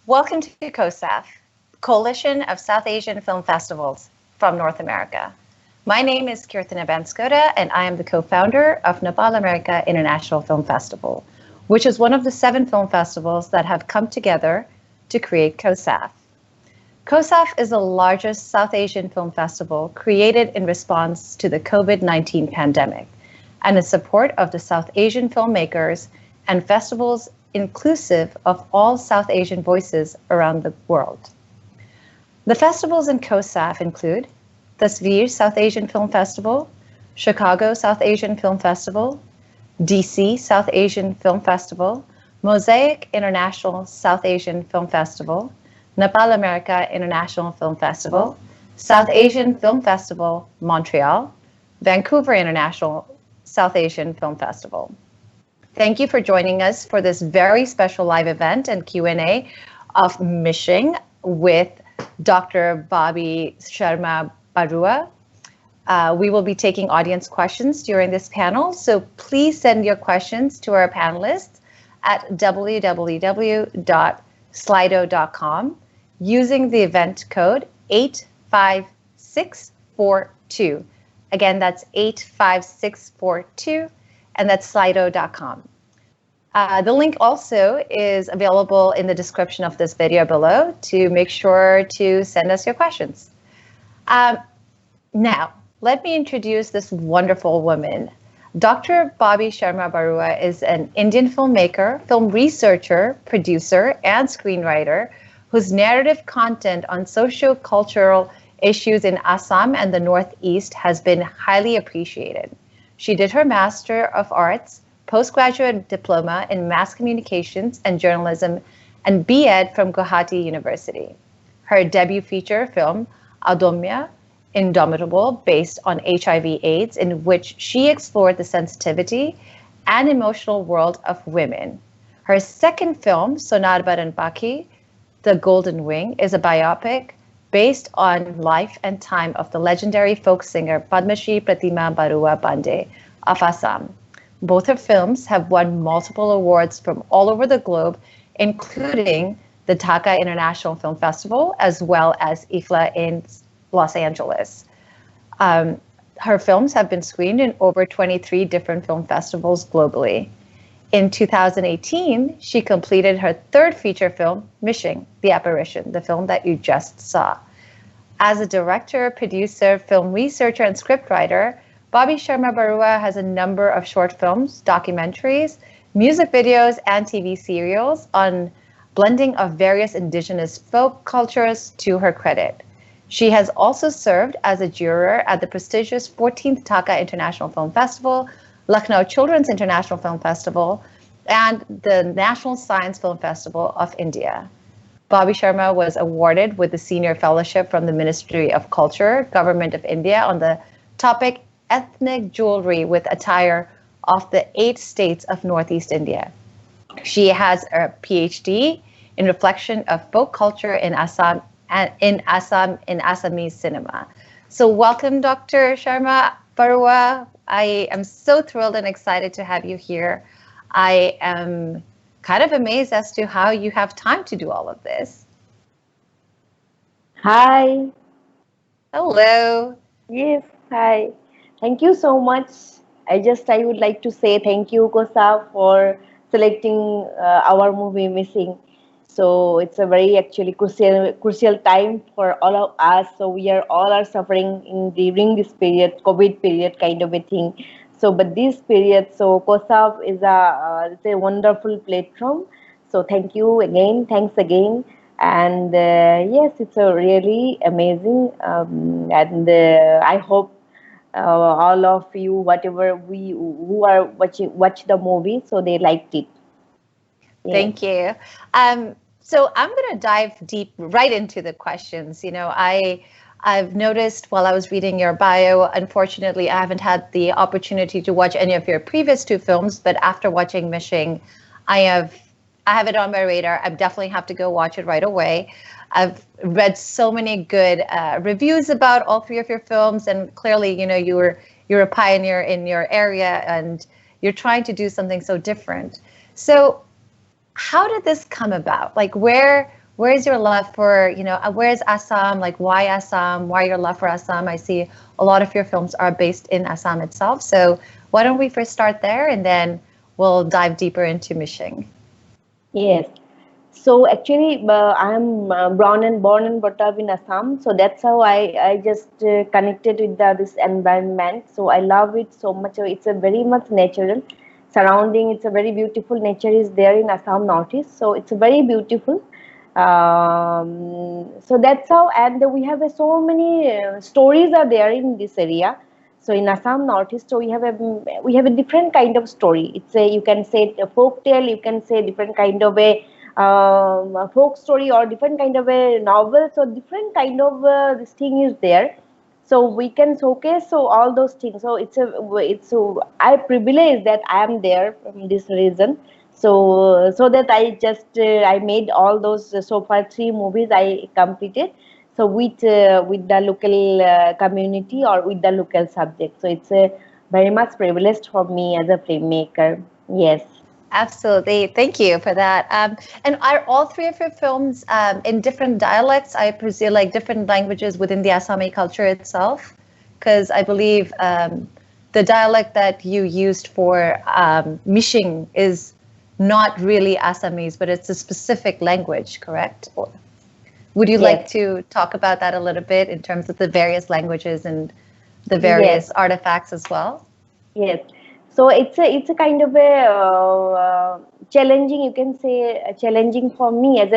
Welcome to COSAF, Coalition of South Asian Film Festivals from North America. My name is Kirtana Banskoda, and I am the co-founder of Nepal America International Film Festival, which is one of the 7 film festivals that have come together to create COSAF. COSAF is the largest South Asian film festival created in response to the COVID-19 pandemic and in support of the South Asian filmmakers and festivals inclusive of all South Asian voices around the world. The festivals in COSAF include Tasveer South Asian Film Festival, Chicago South Asian Film Festival, DC South Asian Film Festival, Mosaic International South Asian Film Festival, Nepal America International Film Festival, South Asian Film Festival, Montreal, Vancouver International South Asian Film Festival. Thank you for joining us for this very special live event and Q&A of Mishing with Dr. Bobby Sharma Barua. We will be taking audience questions during this panel, so please send your questions to our panelists at www.slido.com using the event code 85642. Again, that's 85642. And that's slido.com. The link also is available in the description of this video below to make sure to send us your questions. Now, let me introduce this wonderful woman. Dr. Bobby Sharma Barua is an Indian filmmaker, film researcher, producer, and screenwriter whose narrative content on socio-cultural issues in Assam and the Northeast has been highly appreciated. She did her Master of Arts, postgraduate diploma in mass communications and journalism, and B.Ed from Guwahati University. Her debut feature film, Adomya, Indomitable, based on HIV/AIDS, in which she explored the sensitivity and emotional world of women. Her second film, Sonar Baran Paki, The Golden Wing, is a biopic based on life and time of the legendary folk singer Padma Shri Pratima Barua Pandey of Assam. Both her films have won multiple awards from all over the globe, including the Dhaka International Film Festival, as well as IFLA in Los Angeles. Her films have been screened in over 23 different film festivals globally. In 2018, she completed her third feature film, Mishing, The Apparition, the film that you just saw. As a director, producer, film researcher, and scriptwriter, Bobby Sharma Barua has a number of short films, documentaries, music videos, and TV serials on blending of various indigenous folk cultures to her credit. She has also served as a juror at the prestigious 14th Dhaka International Film Festival, Lucknow Children's International Film Festival, and the National Science Film Festival of India. Bobby Sharma was awarded with the Senior Fellowship from the Ministry of Culture, Government of India on the topic Ethnic Jewelry with Attire of the 8 states of Northeast India. She has a PhD in reflection of folk culture in Assam and in Assamese cinema. So welcome, Dr. Sharma Barua. I am so thrilled and excited to have you here. I am kind of amazed as to how you have time to do all of this. Hi. Hello. Yes, hi. Thank you so much. I would like to say thank you, Kosa, for selecting our movie Missing. So it's a very actually crucial time for all of us. So we are all suffering during this period, COVID period kind of a thing. So, but this period, so COSAF is it's a wonderful platform. So thank you again, thanks again. And yes, it's a really amazing. And I hope all of you, whatever who are watch the movie, so they liked it. Yeah. Thank you. So I'm going to dive deep right into the questions. You know, I've noticed while I was reading your bio, unfortunately, I haven't had the opportunity to watch any of your previous 2 films, but after watching Mishing, I have it on my radar. I definitely have to go watch it right away. I've read so many good reviews about all 3 of your films, and clearly, you know, you're a pioneer in your area, and you're trying to do something so different. So how did this come about? Like, where where is your love for, where is Assam? Like, why Assam? Why your love for Assam? I see a lot of your films are based in Assam itself. So why don't we first start there, and then we'll dive deeper into Mishing. Yes. So actually, I'm born and brought up in Assam. So that's how I just connected with this environment. So I love it so much. So it's a very much natural surrounding. It's a very beautiful nature is there in Assam Northeast. So it's very beautiful. So that's how, and we have so many stories are there in this area. So in Assam Northeast, so we have a different kind of story. It's a, you can say a folk tale, you can say different kind of a folk story, or different kind of a novel. So different kind of this thing is there. So we can showcase so all those things. So it's so I privilege that I am there from this reason. So that I just I made all those so far 3 movies I completed. So with the local community or with the local subject. So it's a very much privileged for me as a filmmaker. Yes. Absolutely. Thank you for that. And are all 3 of your films in different dialects? I presume, like different languages within the Assami culture itself? Because I believe the dialect that you used for Mishing is not really Assamese, but it's a specific language, correct? Or would you like to talk about that a little bit in terms of the various languages and the various artifacts as well? Yes. So it's a kind of a challenging, you can say challenging for me as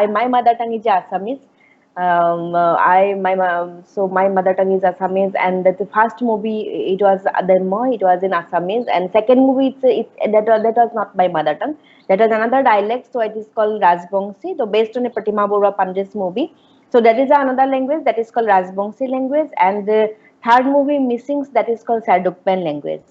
my mother tongue is Assamese. So my mother tongue is Assamese, and the first movie it was Adharma, it was in Assamese, and second movie that was not my mother tongue, that was another dialect, so it is called Rajbongsi, so based on a Pratima Bora Pandey's movie. So that is another language that is called Rajbongsi language, and the third movie Missings, that is called Sardukpan language.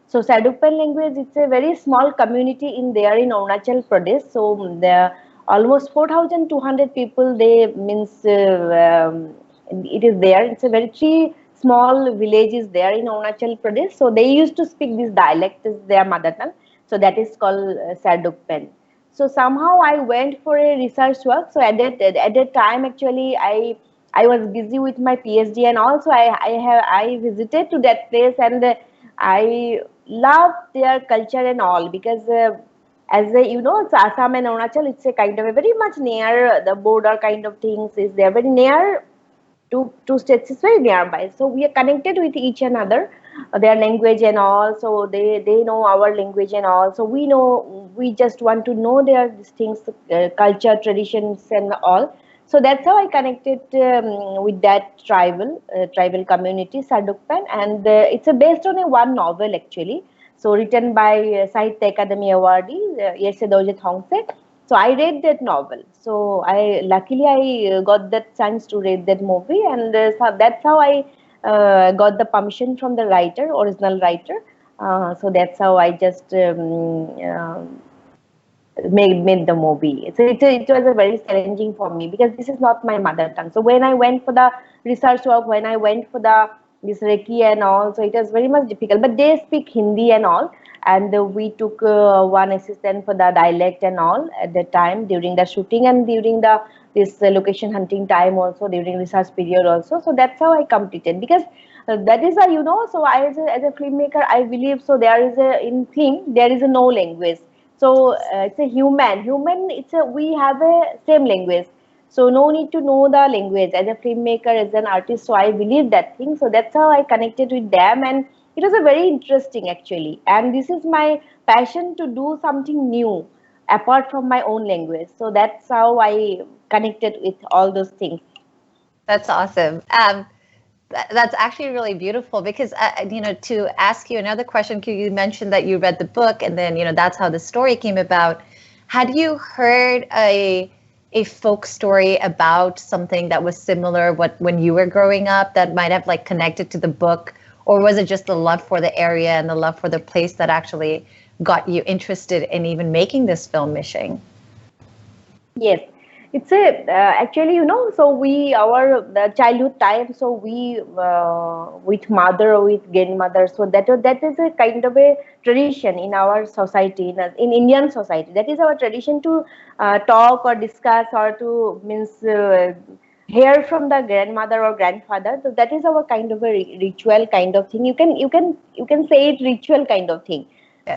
So Sardukpan language, it's a very small community in there in Arunachal Pradesh. So there almost 4,200 people. They means it is there. It's a very 3 small villages there in Arunachal Pradesh. So they used to speak this dialect as their mother tongue. So that is called Sardukpan. So somehow I went for a research work. So at that time actually I was busy with my PhD, and also I visited to that place, and I love their culture and all, because as it's Assam and Arunachal, it's a kind of a very much near the border kind of things is there, very near two states is very nearby. So we are connected with each another, their language and all. So they know our language and all. So we just want to know their these things, culture, traditions and all. So that's how I connected with that tribal community, Sardukpan, and it's based on a one novel actually. So written by Sahitya Academy awardee Yese Dorje Thongse. So I read that novel. So luckily I got that chance to read that movie, and so that's how I got the permission from the original writer. So that's how I just made the movie. So it was a very challenging for me, because this is not my mother tongue. So when I went for the research work, when I went for this Reiki and all, so it was very much difficult. But they speak Hindi and all, and we took one assistant for the dialect and all at the time during the shooting, and during this location hunting time also, during research period also. So that's how I completed, because that is so I as a filmmaker, I believe so there is in film there is no language. So it's a human. We have a same language. So no need to know the language as a filmmaker, as an artist. So I believe that thing. So that's how I connected with them, and it was a very interesting actually. And this is my passion to do something new apart from my own language. So that's how I connected with all those things. That's awesome. That's actually really beautiful, because to ask you another question, you mentioned that you read the book, and then that's how the story came about. Had you heard a folk story about something that was similar when you were growing up, that might have like connected to the book, or was it just the love for the area and the love for the place that actually got you interested in even making this film, Mishing? Yes. It's a actually, so we our the childhood time. So we with mother or with grandmother. So that is a kind of a tradition in our society, in Indian society. That is our tradition to talk or discuss or to means hear from the grandmother or grandfather. So that is our kind of a ritual kind of thing. You can say it ritual kind of thing.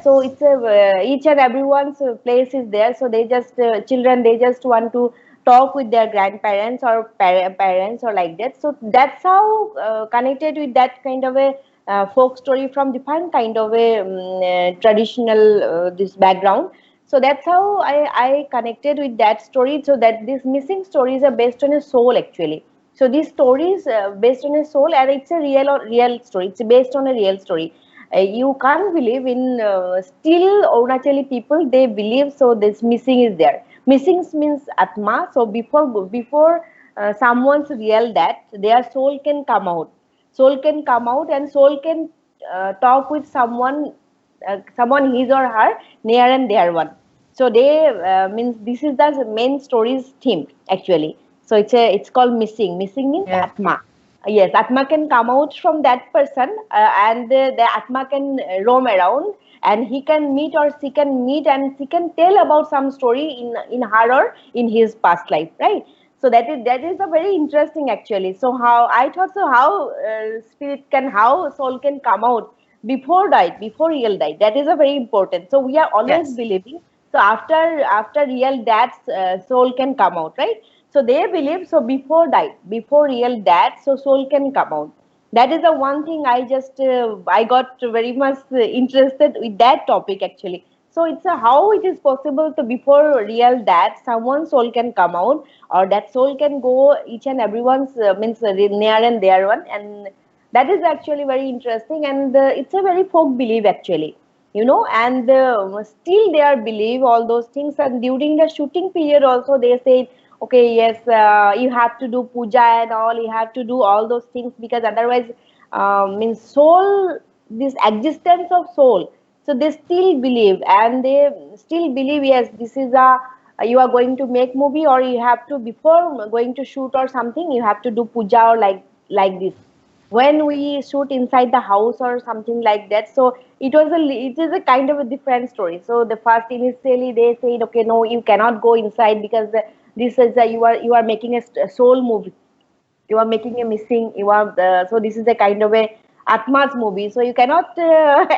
So Yes. it's a each and everyone's place is there. So they just children, they just want to talk with their grandparents or parents or like that. So that's how connected with that kind of a folk story from different kind of a traditional this background. So that's how I connected with that story. So that these missing stories are based on a soul actually. So these stories based on a soul, and it's a real story. It's based on a real story. You can't believe in still Arunachali people, they believe. So this missing is there. Missing means atma. So before someone's real death, their soul can come out. Soul can come out, and soul can talk with someone his or her near and dear one. So they means this is the main story's theme actually. So it's called missing. Missing means Yeah. atma. Yes, Atma can come out from that person, and the Atma can roam around, and he can meet or she can meet, and she can tell about some story in her or in his past life, right? So that is a very interesting actually. So how I thought, so how spirit can, how soul can come out before died, before real died. That is a very important. So we are always Yes. believing. So after real death, soul can come out, right? So they believe, so before die, before real death, so soul can come out. That is the one thing I got very much interested with that topic actually. So it's a how it is possible to before real death, someone's soul can come out, or that soul can go each and everyone's means near and dear one. And that is actually very interesting, and it's a very folk belief actually, and still they are believe all those things. And during the shooting period also they say, okay, yes, you have to do puja and all, you have to do all those things, because otherwise means soul, this existence of soul. So they still believe, and they still believe, yes, this is a you are going to make movie, or you have to, before going to shoot or something, you have to do puja or like this when we shoot inside the house or something like that. So it is a kind of a different story. So the first, initially they said, okay, no, you cannot go inside, because this is you are making a soul movie, you are making a missing, you are so this is a kind of a atma's movie, so you cannot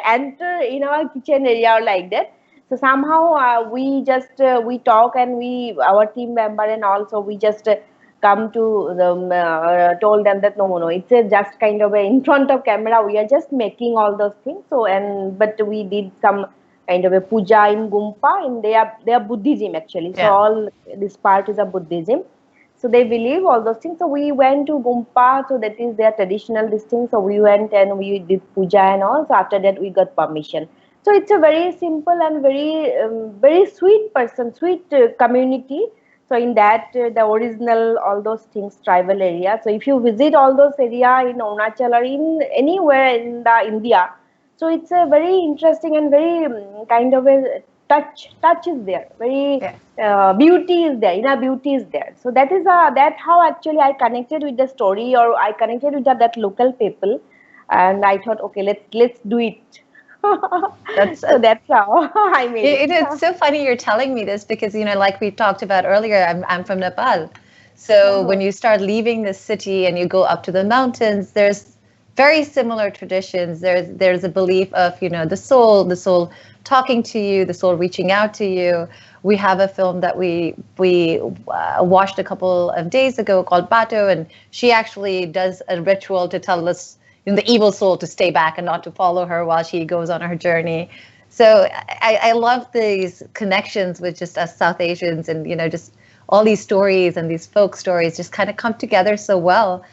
enter in our kitchen area or like that. So somehow we talk, and we, our team member, and also we just come to them, told them that no, it's a just kind of a in front of camera, we are just making all those things. So, and but we did some kind of a puja in Gumpa, and they are Buddhism actually. So Yeah. all this part is a Buddhism. So they believe all those things. So we went to Gumpa, so that is their traditional this thing. So we went and we did puja and all. So after that we got permission. So it's a very simple and very sweet person, sweet community. So in that the original all those things tribal area. So if you visit all those area in Arunachal or in anywhere in the India, so it's a very interesting and very kind of a touch is there, very Yeah. beauty is there, inner beauty is there. So that how actually I connected with the story, or I connected with that local people, and I thought, okay, let's do it. That's So that's how I made it. it's so funny you're telling me this because like we talked about earlier, I'm from Nepal. So when Uh-huh. you start leaving the city and you go up to the mountains, there's very similar traditions. There's a belief of the soul talking to you, the soul reaching out to you. We have a film that we watched a couple of days ago called Bato, and she actually does a ritual to tell us the evil soul to stay back and not to follow her while she goes on her journey. So I love these connections with just us South Asians, and just all these stories and these folk stories just kind of come together so well.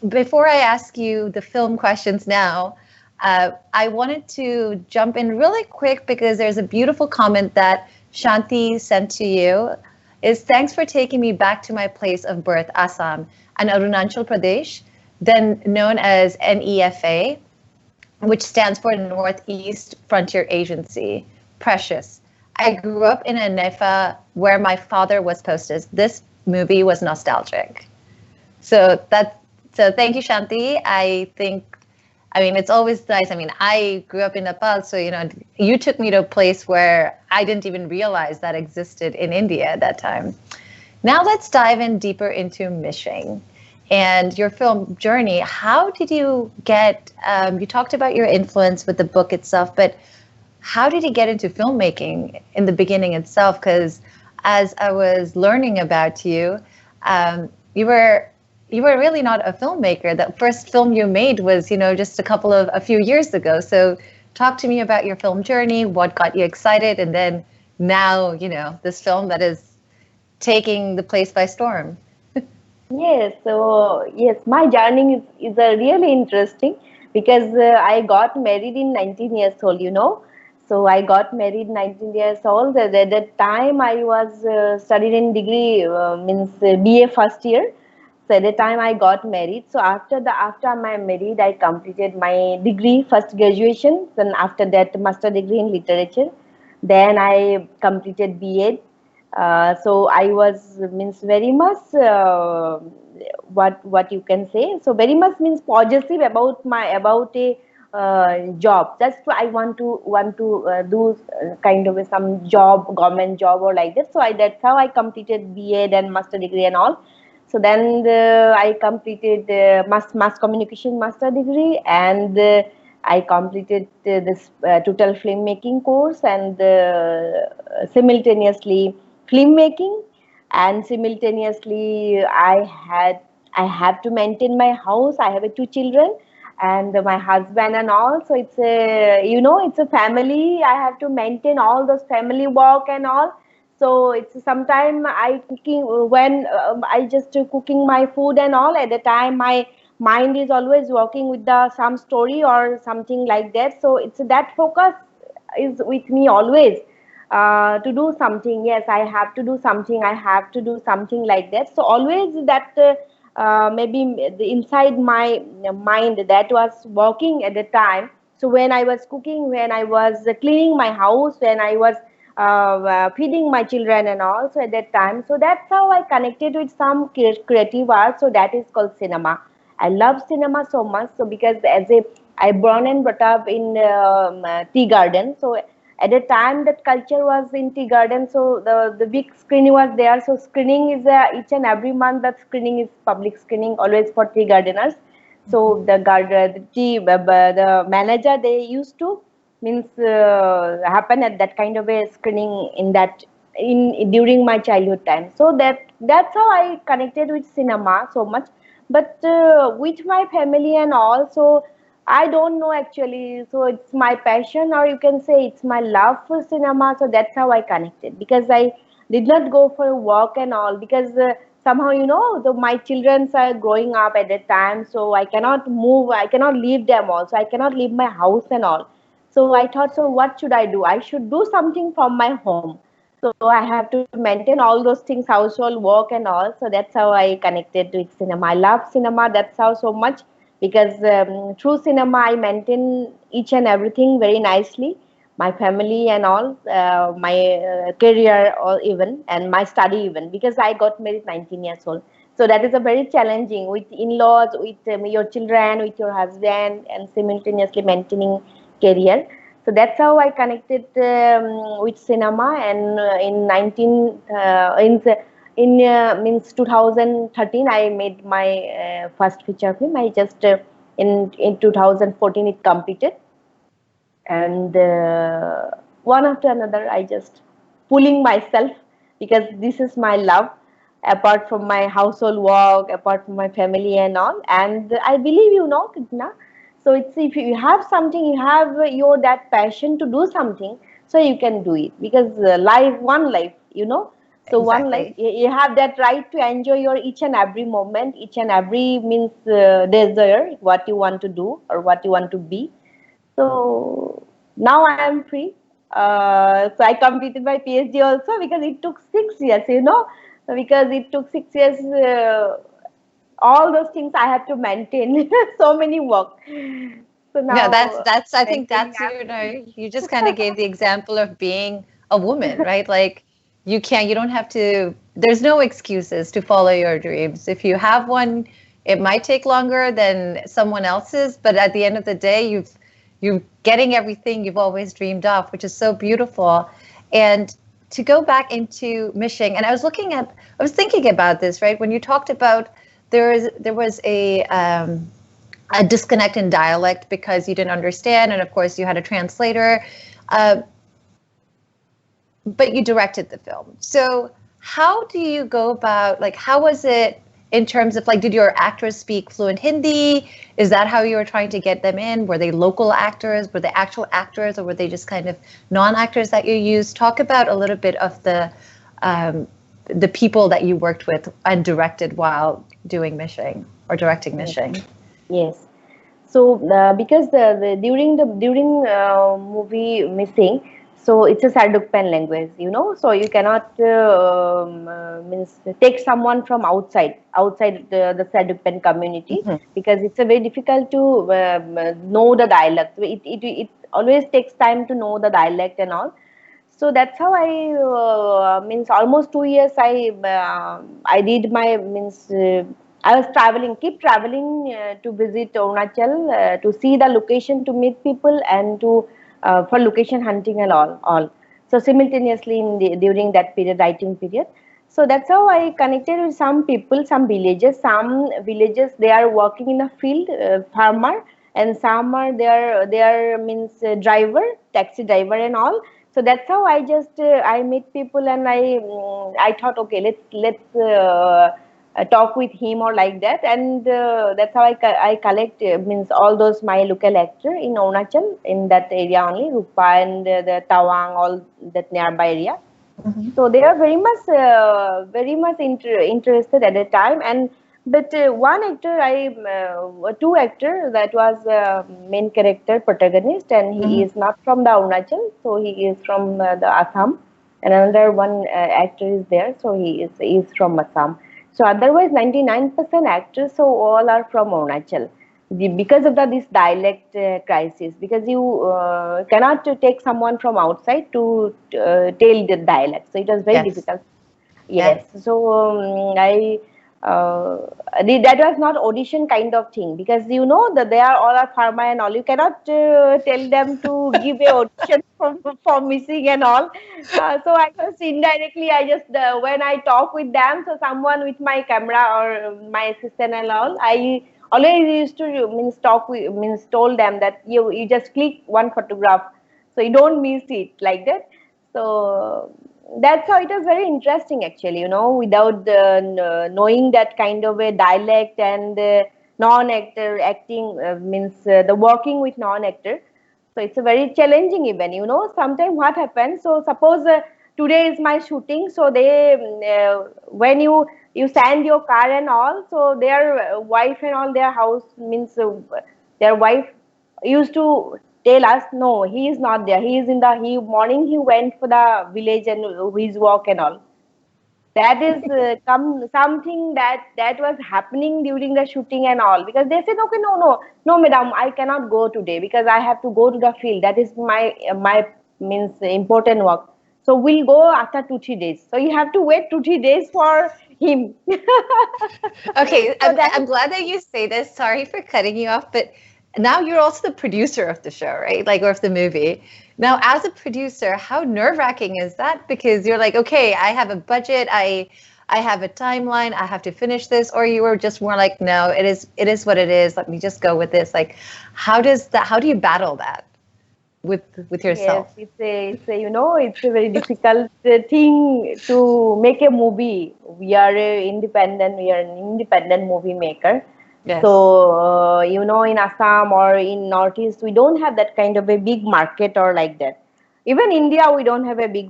Before I ask you the film questions now, I wanted to jump in really quick because there's a beautiful comment that Shanti sent to you. Is thanks for taking me back to my place of birth, Assam, and Arunachal Pradesh, then known as NEFA, which stands for Northeast Frontier Agency. Precious. I grew up in a Nefa where my father was posted. This movie was nostalgic. So thank you, Shanti. I mean, it's always nice. I mean, I grew up in Nepal, so you took me to a place where I didn't even realize that existed in India at that time. Now let's dive in deeper into Mishing and your film journey. How did you get? You talked about your influence with the book itself, but how did you get into filmmaking in the beginning itself? Because as I was learning about you, you were really not a filmmaker. That first film you made was, just a few years ago. So talk to me about your film journey, what got you excited, and then now, this film that is taking the place by storm. Yes, so yes, my journey is a really interesting because I got married in 19 years old. So I got married 19 years old. At that time, I was studying in degree, means BA first year. So at the time I got married. So after my married, I completed my degree, first graduation. Then after that, master degree in literature. Then I completed BEd. So I was means very much what you can say. So very much means positive about a job. That's why I want to do kind of some job, government job or like that. So that's how I completed BEd and master degree and all. So then I completed mass communication master degree, and I completed this total filmmaking course, and simultaneously filmmaking, and simultaneously I have to maintain my house. I have two children and my husband and all. So it's a family. I have to maintain all those family work and all. So it's sometime I cooking when I just cooking my food and all. At the time my mind is always working with the some story or something like that. So it's that focus is with me always to do something. Yes, I have to do something. I have to do something like that. So always that maybe inside my mind that was working at the time. So when I was cooking, when I was cleaning my house, when I was feeding my children and also at that time. So that's how I connected with some creative art. So that is called cinema. I love cinema so much. So because as a I born and brought up in tea garden. So at the time that culture was in tea garden. So the big screen was there. So screening is each and every month that screening is public screening always for tea gardeners. So the manager they used to means happen at that kind of a screening in that in during my childhood time. So that's how I connected with cinema so much. But with my family and all, so I don't know actually. So it's my passion, or you can say it's my love for cinema. So that's how I connected, because I did not go for work and all, because somehow my children are growing up at that time, so I cannot move, I cannot leave them also, I cannot leave my house and all. So I thought, so what should I do? I should do something from my home. So I have to maintain all those things, household work and all. So that's how I connected with cinema. I love cinema. That's how so much, because through cinema I maintain each and everything very nicely. My family and all, my career, or even and my study even, because I got married 19 years old. So that is a very challenging with in-laws, with your children, with your husband, and simultaneously maintaining career. So that's how I connected with cinema. And in 19 in means 2013 I made my first feature film. I just in 2014 it completed, and one after another I just pulling myself, because this is my love, apart from my household work, apart from my family and all. And I believe, Krishna, so it's, if you have something, you have your that passion to do something, so you can do it, because life, one life, so one life, Exactly. you have that right to enjoy your each and every moment, each and every means desire, what you want to do or what you want to be. So now I am free. So I completed my PhD also, because it took 6 years, because it took 6 years. All those things I have to maintain. So many work. So Yeah, now I think maintaining, that's, I'm free. you just kind of gave the example of being a woman, right? Like you don't have to, there's no excuses to follow your dreams. If you have one, it might take longer than someone else's, but at the end of the day, you're getting everything you've always dreamed of, which is so beautiful. And to go back into Mishing, and I was thinking about this, right? When you talked about there was a disconnect in dialect because you didn't understand, and of course you had a translator, uh, but you directed the film. So how do you go about, like, how was it in terms of, like, did your actors speak fluent Hindi? Is that how you were trying to get them in? Were they local actors? Were they actual actors, or were they just kind of non-actors that you used? Talk about a little bit of the people that you worked with and directed while doing Mishing or directing Mishing. Yes. So because during movie Missing, so it's a Sardukpan language, so you cannot means take someone from outside the Sardukpan community, because it's a very difficult to know the dialect. It always takes time to know the dialect and all. So that's how I means almost 2 years I did my means I was keep traveling to visit Arunachal, to see the location, to meet people, and to for location hunting and all. So simultaneously during that period, writing period. So that's how I connected with some people, some villages. Some villages, they are working in a field, farmer, and some are they are means driver, taxi driver and all. So that's how I just I meet people, and I thought, okay, let's talk with him or like that, and that's how I collect means all those my local actor in Arunachal, in that area only, Rupa and the Tawang, all that nearby area. So they are very much interested at the time. And but one actor, two actor, that was main character protagonist, and he is not from the Arunachal, so he is from the Assam. And another one actor is there, so he is from Assam. So otherwise 99% actors, so all are from Arunachal. Because of this dialect crisis, because you cannot take someone from outside to tell the dialect, so it was very difficult. Yes. So I that was not audition kind of thing, because that they are all are pharma and all. You cannot tell them to give a audition for Missing and all. So I just indirectly, I just when I talk with them, so someone with my camera or my assistant and all, I always used to means talk with, means told them that you just click one photograph, so you don't miss it like that. So that's how it was very interesting, actually, without knowing that kind of a dialect, and non-actor acting means the working with non-actor. So it's a very challenging event, sometimes what happens. So suppose today is my shooting, so they when you send your car and all, so their wife and all, their house means their wife used to tell us, no, he is not there, he is in the morning he went for the village and his walk and all. That is something that was happening during the shooting and all, because they said, okay, no madam, I cannot go today because I have to go to the field, that is my means important work. So we'll go after 2-3 days, so you have to wait 2-3 days for him. Okay, I'm glad that you say this. Sorry for cutting you off, but now you're also the producer of the show, right? Like, or of the movie. Now, as a producer, how nerve-wracking is that? Because you're like, okay, I have a budget, I have a timeline, I have to finish this, or you were just more like, no, it is what it is. Let me just go with this. Like, how do you battle that with yourself? Yes, it's a very difficult thing to make a movie. We are an independent movie maker. Yes. So, in Assam or in Northeast, we don't have that kind of a big market or like that. Even India, we don't have a big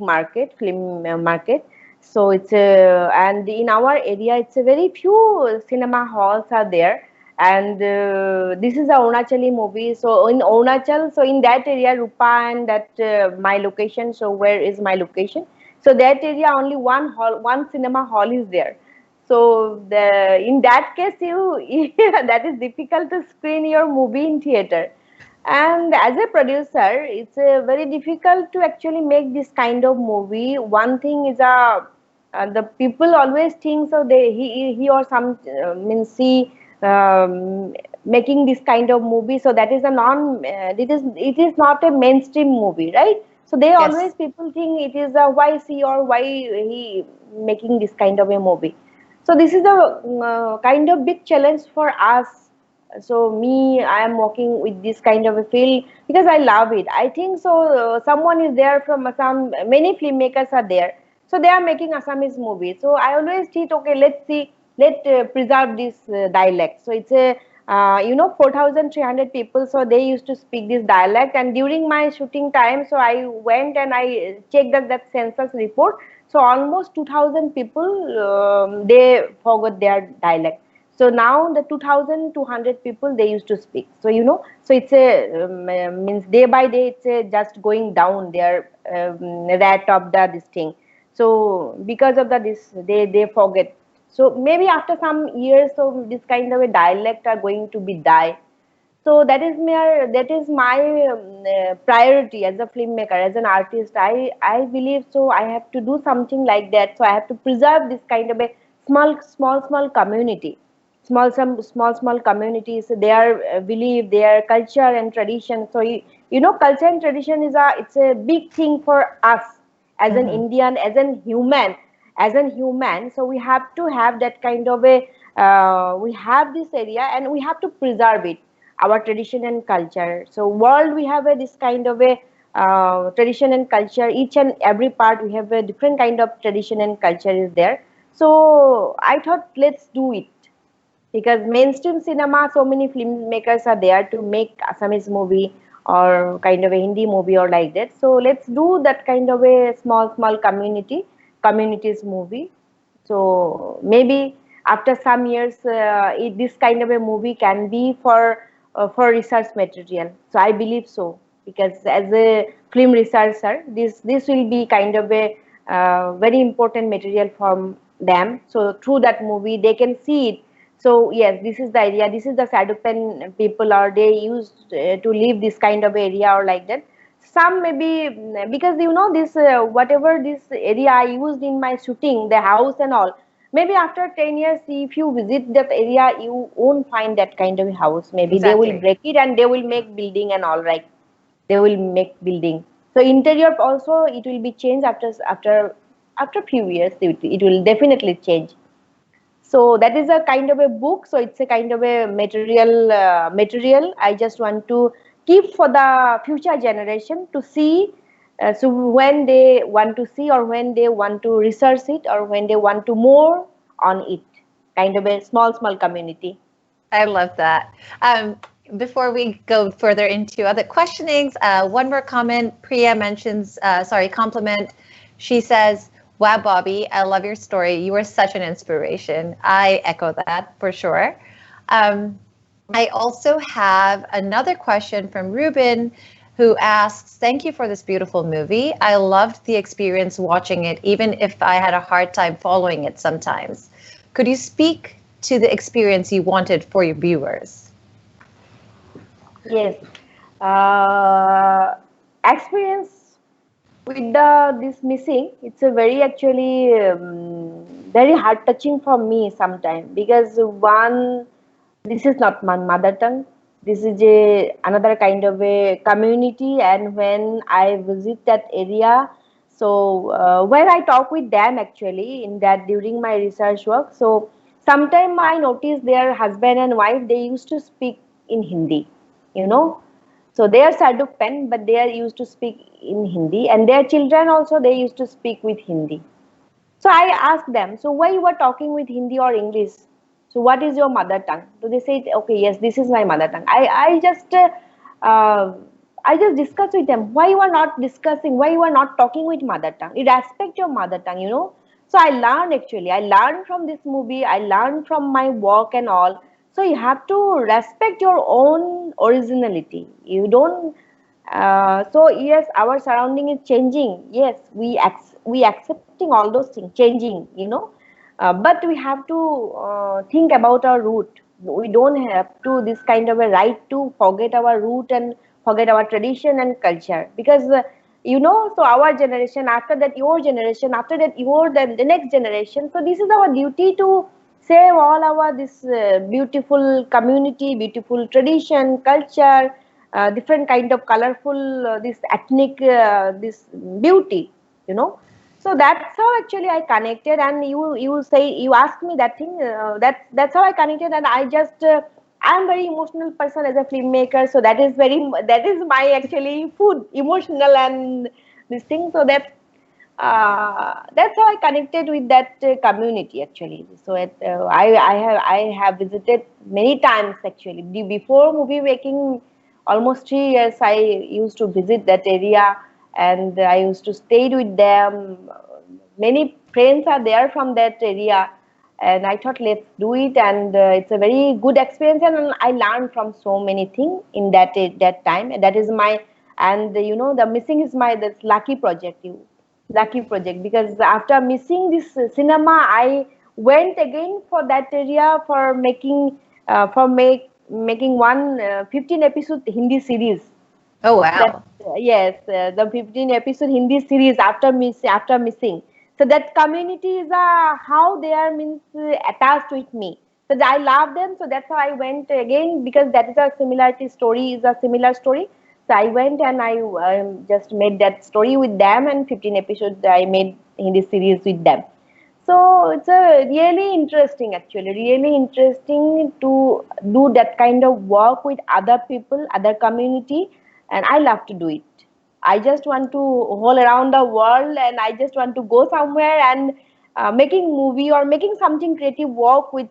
film market. So and in our area, it's a very few cinema halls are there. And this is a Arunachali movie. So in Arunachal, so in that area, Rupa and that my location. So where is my location? So that area, only one cinema hall is there. So in that case, that is difficult to screen your movie in theater. And as a producer, it's very difficult to actually make this kind of movie. One thing is the people always think so they he or some means he making this kind of movie. So that is a non it is not a mainstream movie, right? So they always Yes. people think it is a why she or why he making this kind of a movie. So this is a kind of big challenge for us. So me, I am working with this kind of a field because I love it. I think so someone is there from Assam, many filmmakers are there, so they are making Assamese movies. So I always think, okay, let's see, let preserve this dialect. So it's a 4,300 people, so they used to speak this dialect. And during my shooting time, so I went and I checked that census report. So almost 2,000 people, they forgot their dialect. So now the 2,200 people they used to speak. So so it's a means day by day it's a just going down their rate of this thing. So because of this, they forget. So maybe after some years, so this kind of a dialect are going to be die. So that is my priority as a filmmaker, as an artist. I believe so. I have to do something like that. So I have to preserve this kind of a small community, small communities. Their belief, their culture and tradition. So culture and tradition is it's a big thing for us as an Hmm. Indian, as an human. So we have to have that kind of a we have this area and we have to preserve it, our tradition and culture. So world we have this kind of a tradition and culture. Each and every part we have a different kind of tradition and culture is there. So I thought let's do it, because mainstream cinema, so many filmmakers are there to make Assamese movie or kind of a Hindi movie or like that. So let's do that kind of a small communities movie. So maybe after some years, this kind of a movie can be for research material. So I believe so, because as a film researcher, this will be kind of a very important material for them. So through that movie, they can see it. So yes, this is the idea. This is the Sadupen people, or they used to live this kind of area or like that. Some maybe because this whatever this area I used in my shooting, the house and all. Maybe after 10 years, if you visit that area, you won't find that kind of house. Maybe they will Exactly. break it and they will make building and all, right. They will make building. So interior also it will be changed after few years. It will definitely change. So that is a kind of a book. So it's a kind of a material I just want to keep for the future generation to see. So when they want to see, or when they want to research it, or when they want to more on it, kind of a small community. I love that. Before we go further into other questionings, one more comment. Priya mentions, compliment. She says, "Wow, Bobby, I love your story. You are such an inspiration." I echo that for sure. Um, I also have another question from Ruben, who asks, "Thank you for this beautiful movie. I loved the experience watching it, even if I had a hard time following it sometimes. Could you speak to the experience you wanted for your viewers?" Yes. uh, Experience with this missing, it's a very actually very heart touching for me sometimes, because one, this is not my mother tongue. This is a another kind of a community, and when I visit that area, so where I talk with them actually in that during my research work. So sometime I notice their husband and wife, they used to speak in Hindi, you know. So they are Saduk Pen, but they are used to speak in Hindi, and their children also they used to speak with Hindi. So I asked them, so why you are talking with Hindi or English? So what is your mother tongue? So they said, okay, yes, this is my mother tongue. Uh, I just discussed with them, why you are not discussing, why you are not talking with mother tongue? You respect your mother tongue, you know. So I learned actually, I learned from this movie, I learned from my work and all. So you have to respect your own originality. You don't so yes, our surrounding is changing. Yes, we accepting all those things changing, you know. But we have to think about our root. We don't have to this kind of a right to forget our root and forget our tradition and culture. Because so our generation, after that your generation, after that your the next generation. So this is our duty to save all our this beautiful community, beautiful tradition, culture, different kind of colorful this ethnic this beauty, so that's how actually I connected. And you asked me that thing, that's how I connected. And I just I'm very emotional person as a filmmaker, so that is my actually food, emotional and this thing. So that's how I connected with that community actually. So I have visited many times actually. Before movie making, almost 3 years I used to visit that area, and I used to stay with them. Many friends are there from that area, and I thought let's do it. And it's a very good experience, and I learned from so many things in that time. And that is my, and the missing is my this lucky project, because after missing this cinema, I went again for that area for making making one 15 episode Hindi series. Oh, That wow. yes, the 15 episode Hindi series after missing. So that community is how they are means attached with me. So I love them. So that's how I went again, because that is a similarity story, is a similar story. So I went and I just made that story with them, and 15 episodes I made Hindi series with them. So it's a really interesting, actually, really interesting to do that kind of work with other people, other community, and I love to do it. I just want to haul around the world, and I just want to go somewhere and making movie or making something creative work with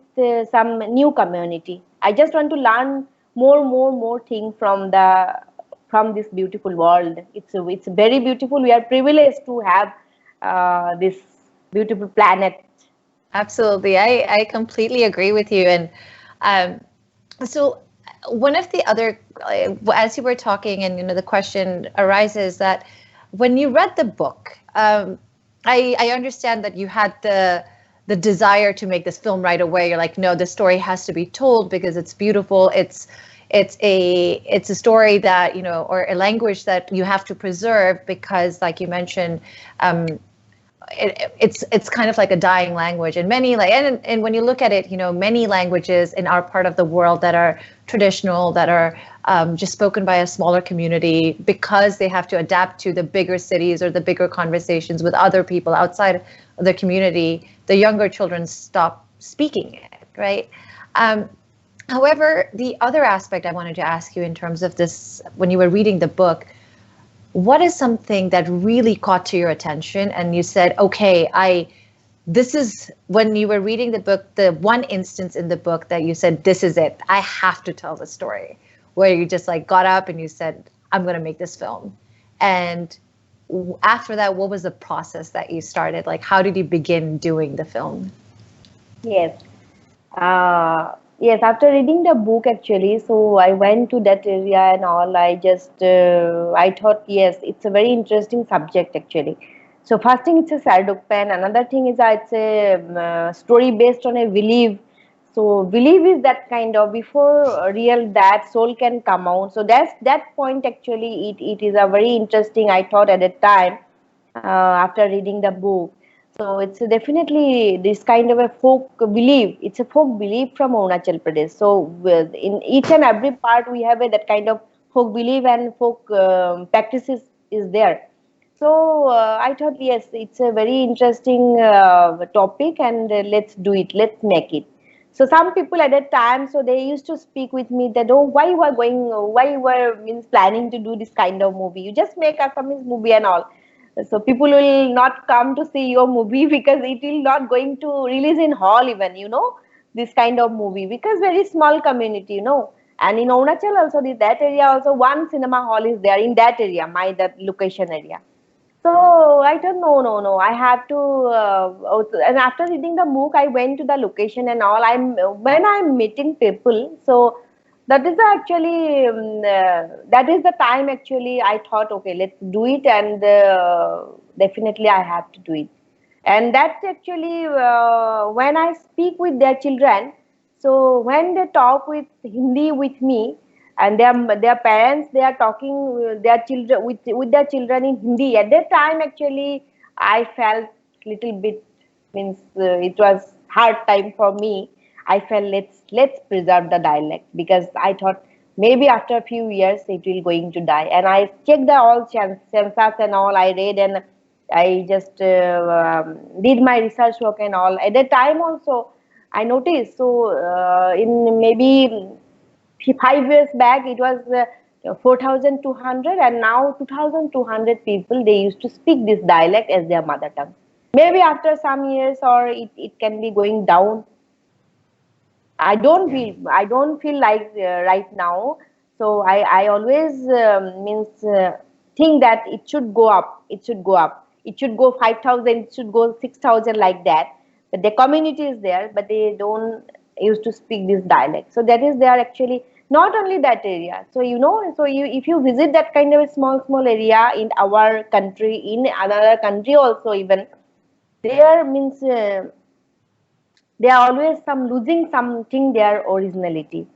some new community. I just want to learn more thing from this beautiful world. It's very beautiful. We are privileged to have this beautiful planet. Absolutely. I completely agree with you. And um, so one of the other, as you were talking, and the question arises that when you read the book, I understand that you had the desire to make this film right away. You're like, no, the story has to be told because it's beautiful. It's a story that, or a language that you have to preserve because, like you mentioned, it's kind of like a dying language. And many, like, and when you look at it, many languages in our part of the world that are traditional, that are just spoken by a smaller community, because they have to adapt to the bigger cities or the bigger conversations with other people outside of the community, the younger children stop speaking it, right? However, the other aspect I wanted to ask you in terms of this, when you were reading the book, what is something that really caught to your attention and you said, okay, this is when you were reading the book, the one instance in the book that you said, this is it, I have to tell the story, where you just like got up and you said, I'm going to make this film. And after that, what was the process that you started? Like, how did you begin doing the film? Yes. Yes, after reading the book actually, so I went to that area and all. I thought, yes, it's a very interesting subject actually. So first thing, it's a Sarduk pen. Another thing is it's a story based on a belief. So belief is that kind of before real that soul can come out. So that's that point actually. It is a very interesting. I thought at that time after reading the book. So it's definitely this kind of a folk belief. It's a folk belief from Arunachal Pradesh. So in each and every part we have that kind of folk belief and folk practices is there. So I thought, yes, it's a very interesting topic, and let's do it. Let's make it. So some people at that time, so they used to speak with me that, oh, why you were means planning to do this kind of movie? You just make a Assamese movie and all. So people will not come to see your movie because it will not going to release in hall even, this kind of movie, because very small community, And in Arunachal also, that area also, one cinema hall is there in that area, that location area. So I thought, no. I have to. And after reading the book, I went to the location and all. When I'm meeting people, so that is actually that is the time actually I thought, okay, let's do it, and definitely I have to do it. And that's actually when I speak with their children. So when they talk with Hindi with me, and their parents, they are talking their children with their children in Hindi. At that time, actually, I felt little bit, means it was hard time for me. I felt let's preserve the dialect, because I thought maybe after a few years it will going to die. And I checked the all census and all. I read, and I just did my research work and all. At that time also, I noticed. So in maybe 5 years back, it was 4,200, and now 2,200 people, they used to speak this dialect as their mother tongue. Maybe after some years, or it can be going down. I don't feel like right now. So I always means think that it should go up. It should go up. It should go 5,000. It should go 6,000, like that. But the community is there, but they don't used to speak this dialect. So that is there actually, not only that area. So so you, if you visit that kind of a small area in our country, in another country also, even there means. They are always some losing something, their originality.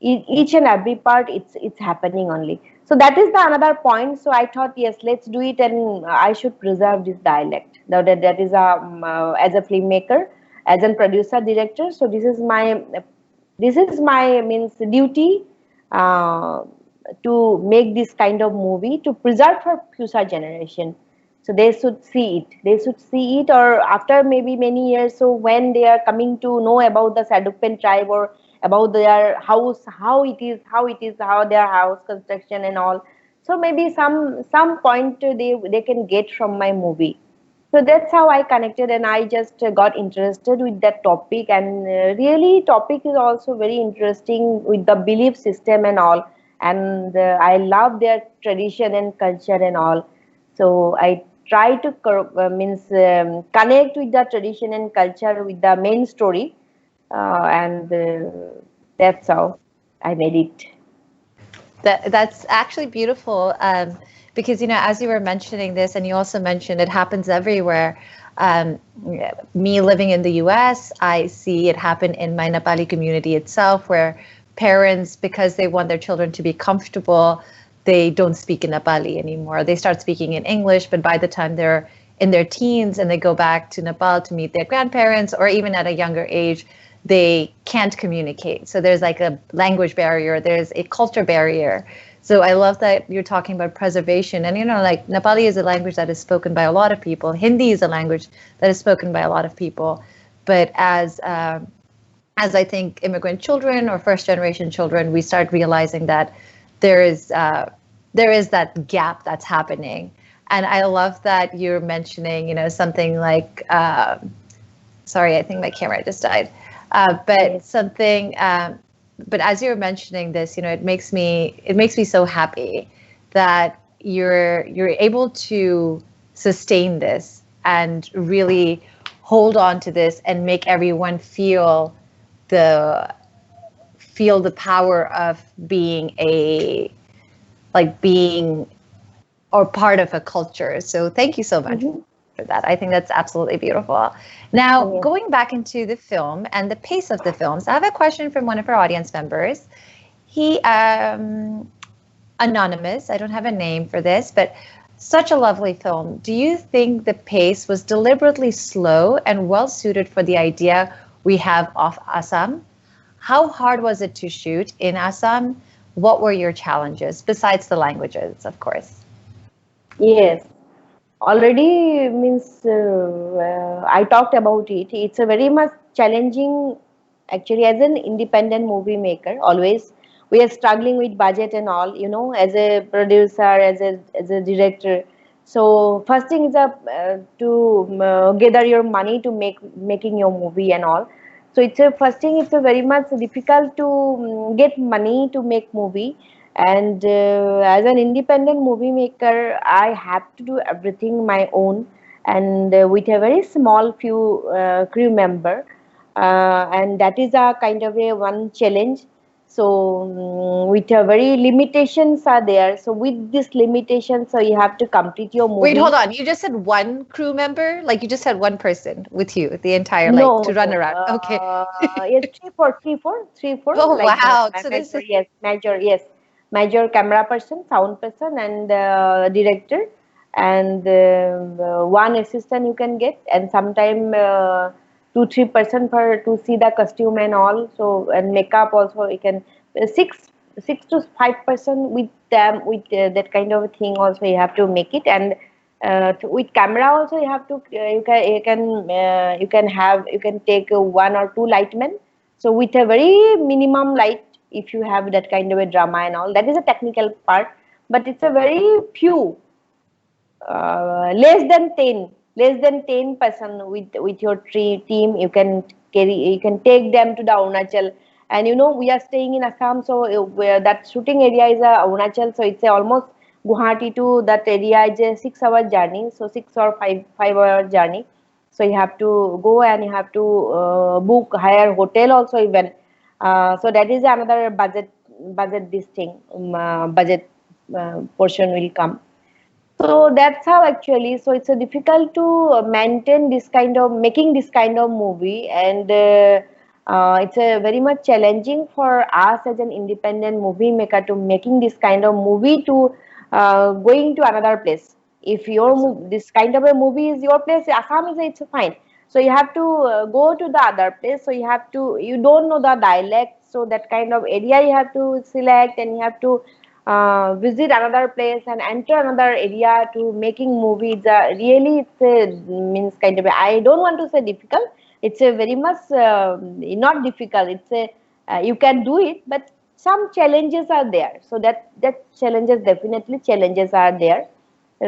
Each and every part, it's happening only. So that is the another point. So I thought, yes, let's do it, and I should preserve this dialect. That is as a filmmaker, as a producer director. So this is my means duty, uh, to make this kind of movie, to preserve for future generation. So they should see it. They should see it, or after maybe many years. So when they are coming to know about the Sadukpen tribe, or about their house, how their house construction and all. So maybe some point they can get from my movie. So that's how I connected, and I just got interested with that topic. And really, topic is also very interesting with the belief system and all. And I love their tradition and culture and all. So I try to means connect with the tradition and culture with the main story, and that's how I made it. That's actually beautiful, because as you were mentioning this, and you also mentioned it happens everywhere. Um, Me living in the U.S., I see it happen in my Nepali community itself, where parents, because they want their children to be comfortable, they don't speak in Nepali anymore. They start speaking in English, but by the time they're in their teens and they go back to Nepal to meet their grandparents, or even at a younger age, they can't communicate. So there's like a language barrier, there's a culture barrier. So I love that you're talking about preservation. And like Nepali is a language that is spoken by a lot of people. Hindi is a language that is spoken by a lot of people. But as I think immigrant children or first generation children, we start realizing that there is that gap that's happening. And I love that you're mentioning, something like, sorry, I think my camera just died. But something, but as you're mentioning this, it makes me so happy that you're able to sustain this and really hold on to this and make everyone feel the power of being or part of a culture. So thank you so much for that. I think that's absolutely beautiful. Now, going back into the film and the pace of the films, I have a question from one of our audience members. He, anonymous, I don't have a name for this, but such a lovely film. Do you think the pace was deliberately slow and well suited for the idea we have of Assam? How hard was it to shoot in Assam? What were your challenges, besides the languages, of course? Yes, already means I talked about it. It's a very much challenging, actually, as an independent movie maker. Always we are struggling with budget and all, as a producer, as a director. So first thing is to gather your money to making your movie and all. So it's a first thing. It's a very much difficult to get money to make movie. And as an independent movie maker, I have to do everything my own, and with a very small few crew member, and that is a kind of a one challenge. So with a very limitations are there. So with this limitation, so you have to complete your Wait, hold movie. on. You just said one crew member? Like you just had one person with you the entire, like, No, to run no. around. Okay. Yes, three, four. Oh, Like the wow. So this major, is, yes, major, yes, major camera person, sound person, and director, and one assistant you can get, and sometime 2, 3 person for to see the costume and all. So and makeup also you can six 6 to 5 person with them with that kind of thing also you have to make it. And with camera also you have to you can take 1 or 2 lightmen. So with a very minimum light, if you have that kind of a drama and all, that is a technical part, but it's a very few, less than 10 person with your team. You can you can take them to the Arunachal. And we are staying in Assam, so where that shooting area is Arunachal, so it's almost Guwahati to that area is a 6 hour journey, so 6 or 5 hour journey. So you have to go and you have to book higher hotel also even. So that is another budget this thing, budget portion will come. So that's how actually. So it's a difficult to maintain this kind of making this kind of movie, and it's a very much challenging for us as an independent movie maker to making this kind of movie to going to another place. If absolutely. this kind of a movie is your place, Assam is it's fine. So you have to go to the other place. So you don't know the dialect. So that kind of area you have to select, and you have to visit another place and enter another area to making movies. Really, it's a means kind of. I don't want to say difficult. It's a very much not difficult. It's a you can do it, but some challenges are there. So that challenges, definitely challenges are there.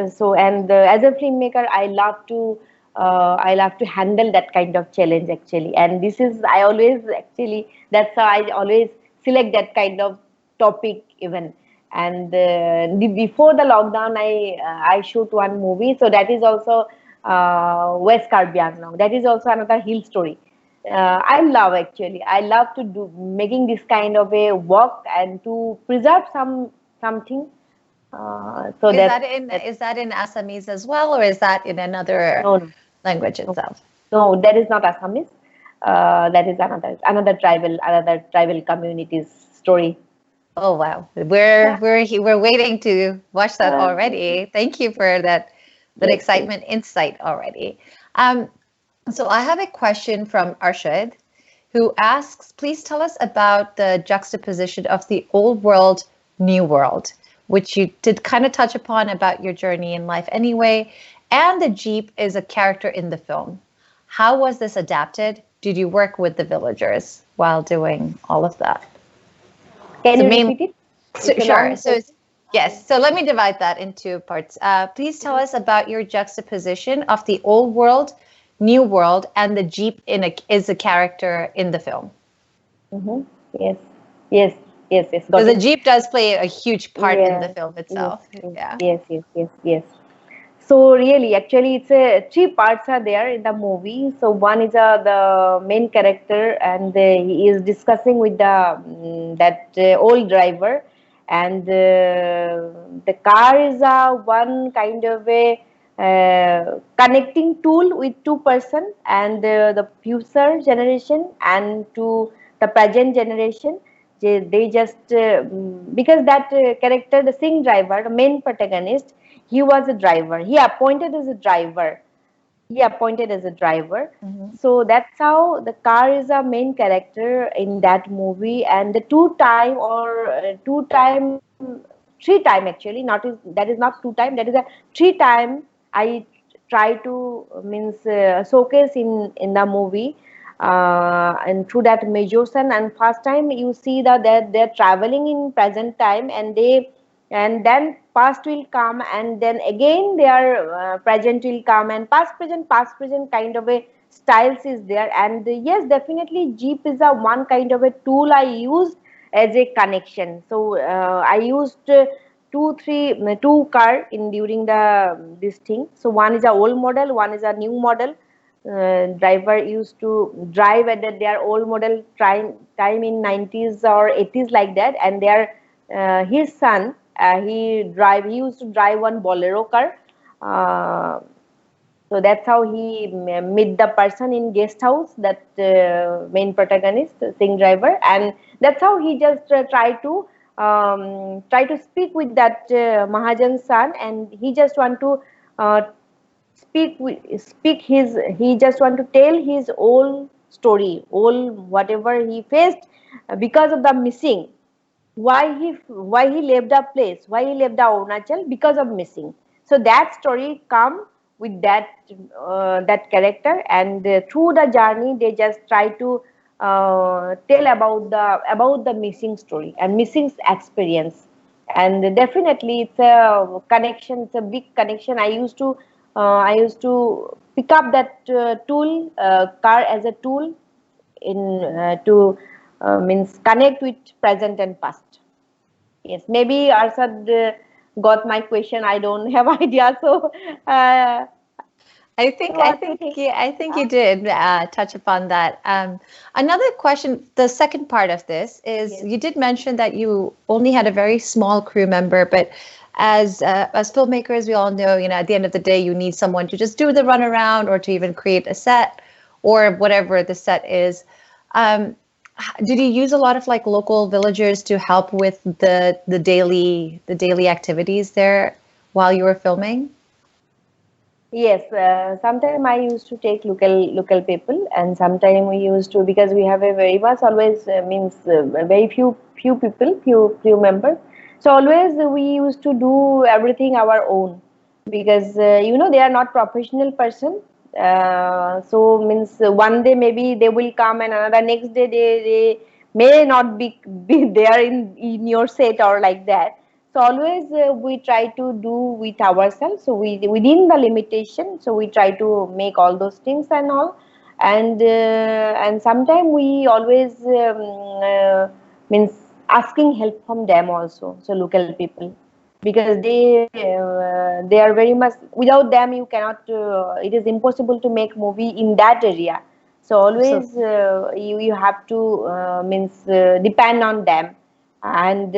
So and as a filmmaker, I love to handle that kind of challenge actually. And this is I always actually that's how I always select that kind of topic even. And before the lockdown, I shoot one movie, so that is also West Karbi Anglong. That is also another hill story. I love actually. I love to do making this kind of a work and to preserve something. So that Is that in Assamese as well, or is that in another no, no, language no, itself? no, that is not Assamese. That is another tribal communities story. Oh, wow. Yeah. We're waiting to watch that Uh, already. Thank you for that yes, yes. excitement insight already. Um, so I have a question from Arshad, who asks, please tell us about the juxtaposition of the old world, new world, which you did kind of touch upon about your journey in life anyway. And the Jeep is a character in the film. How was this adapted? Did you work with the villagers while doing all of that? Can So you mainly, repeat it? so, It's a sure. long So question. yes. So let me divide that into parts. Please tell us about your juxtaposition of the old world, new world, and the Jeep is a character in the film. Mm-hmm. Yes, yes, yes. Because Got the it. Jeep does play a huge part in the Yeah. film Yes, itself. yes, Yeah. yes. So really, actually, it's a three parts are there in the movie. So one is the main character, and he is discussing with that old driver, and the car is one kind of a connecting tool with 2 person, and the future generation and to the present generation. They just because that character, the Singh driver, the main protagonist, he was a driver. He appointed as a driver. Hmm. So that's how the car is a main character in that movie. And the three time actually, not is that is not 2 time. That is a three time. I try to means showcase in the movie. And through that measures, and first time you see that they're traveling in present time, and then past will come, and then again their present will come, and past present kind of a styles is there. And yes, definitely Jeep is a one kind of a tool I used as a connection. So I used two car in during the this thing. So one is a old model, one is a new model. driver used to drive at their old model time in 90s or 80s like that, and their his son he used to drive one Bolero car. Uh, so that's how he meet the person in guest house, that main protagonist, Singh driver, and that's how he just try to speak with that Mahajan's son, and he just want to uh, speak his, he just want to tell his whole story, all whatever he faced because of the missing, why he left the place, why he left the Arunachal because of missing. So that story come with that character, and through the journey they just try to tell about the missing story and missing experience. And definitely it's a connection, it's a big connection. I used to pick up that tool, car as a tool in to means connect with present and past. Yes, maybe Arsad got my question. I don't have idea. So, I think I what do you think think? yeah, I think you did touch upon that. Another question, the second part of this is Yes. you did mention that you only had a very small crew member, but as filmmakers, we all know, at the end of the day, you need someone to just do the runaround or to even create a set or whatever the set is. Um, did you use a lot of like local villagers to help with the daily activities there while you were filming? Yes, sometimes I used to take local people, and sometimes we used to, because we have a very much always means very few people, few members. So always we used to do everything our own, because they are not professional person. So means one day maybe they will come, and another next day they may not be there in your set or like that. So always we try to do with ourselves. So we, within the limitation, so we try to make all those things and all. And sometimes we always means asking help from them also. So local people, because they are very much, without them you cannot. It is impossible to make movie in that area. So always Absolutely. you have to means depend on them. And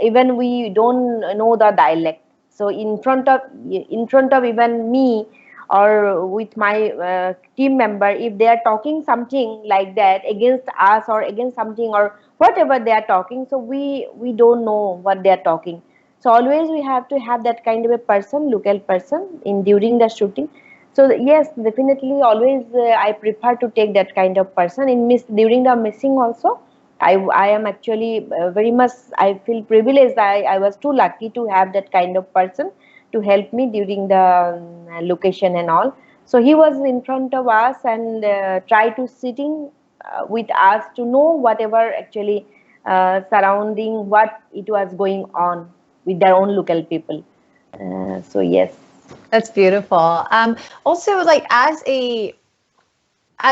even we don't know the dialect, so in front of even me or with my team member, if they are talking something like that against us or against something or whatever they are talking, so we don't know what they are talking. So always we have to have that kind of a person, local person, in during the shooting. So yes, definitely always I prefer to take that kind of person in miss during the missing also. I am actually very much, I feel privileged. I was too lucky to have that kind of person to help me during the location and all. So he was in front of us and try to sitting with us to know whatever actually surrounding what it was going on with their own local people. So yes. That's beautiful. Also, like as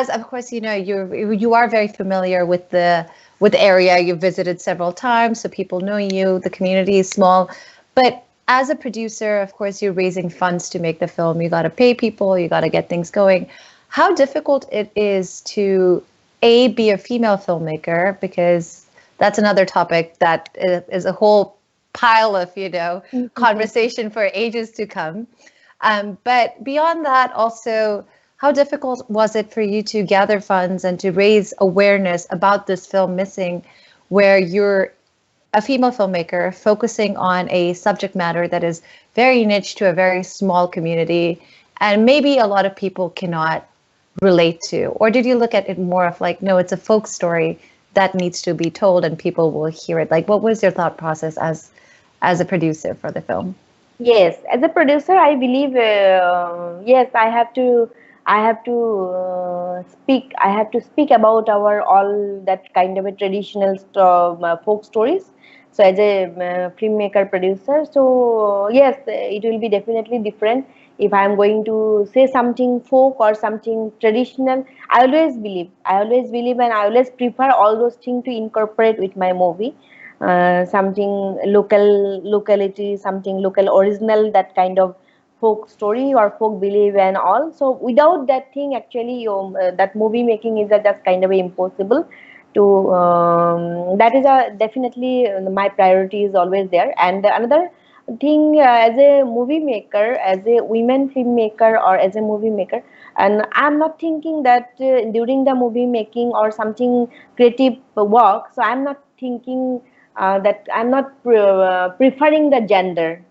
of course, you are very familiar with the area. You've visited several times, so people know you. The community is small, but as a producer, of course, you're raising funds to make the film. You got to pay people. You got to get things going. How difficult it is to be a female filmmaker, because that's another topic that is a whole pile of conversation for ages to come. But beyond that, also, how difficult was it for you to gather funds and to raise awareness about this film Missing, where you're a female filmmaker focusing on a subject matter that is very niche to a very small community and maybe a lot of people cannot relate to? Or did you look at it more of like, no, it's a folk story that needs to be told and people will hear it? Like, what was your thought process as a producer for the film? Yes, as a producer, I believe yes, speak. I have to speak about our all that kind of a traditional folk stories. So as a filmmaker producer, so yes, it will be definitely different if I am going to say something folk or something traditional. I always believe, and I always prefer all those things to incorporate with my movie. Something locality, something local original, that kind of folk story or folk belief and all. So without that thing, actually, that movie making is just kind of impossible. To that is a definitely my priority is always there. And another thing, as a movie maker, as a women filmmaker or as a movie maker, and I'm not thinking that during the movie making or something creative work, so I'm not thinking that I'm not preferring the gender,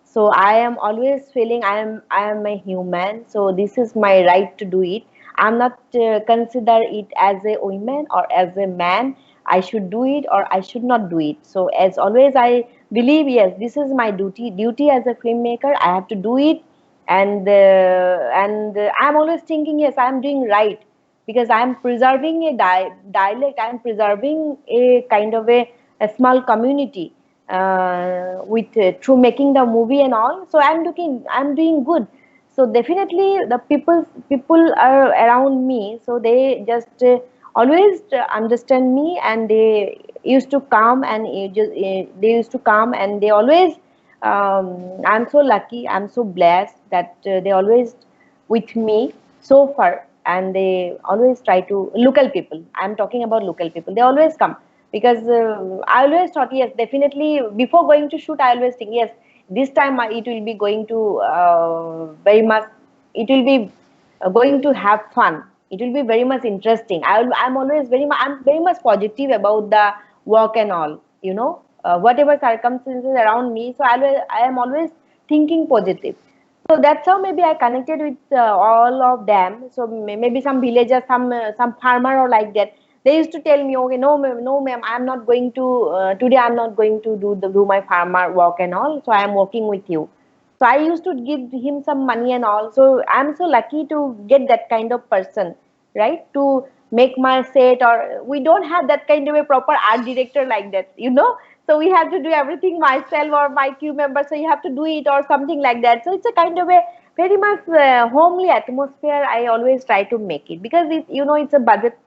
so I am always feeling I am a human, so this is my right to do it. I'm not consider it as a woman or as a man. I should do it or I should not do it. So as always, I believe, yes, this is my duty. Duty as a filmmaker, I have to do it, and I'm always thinking, yes, I'm doing right, because I'm preserving a dialect. I'm preserving a kind of a small community with through making the movie and all. So I'm doing good. So definitely the people are around me, so they just always understand me, and they used to come, and they used to come, and they always I'm so lucky, I'm so blessed that they always with me so far, and they always try to local people. I'm talking about local people. They always come, because I always thought, yes, definitely before going to shoot, I always think, yes, this time it will be going to very much. It will be going to have fun. It will be very much interesting. I'm always very much. I'm very much positive about the work and all. Whatever circumstances around me, so I am always thinking positive. So that's how maybe I connected with all of them. So maybe some villagers, some farmer or like that. They used to tell me, okay, no, ma'am, I'm not going to today. I'm not going to do my farmer work and all. So I am working with you. So I used to give him some money and all. So I'm so lucky to get that kind of person, right? To make my set, or we don't have that kind of a proper art director like that. So we have to do everything myself or my crew member. So you have to do it or something like that. So it's a kind of a very much homely atmosphere. I always try to make it, because it's a budget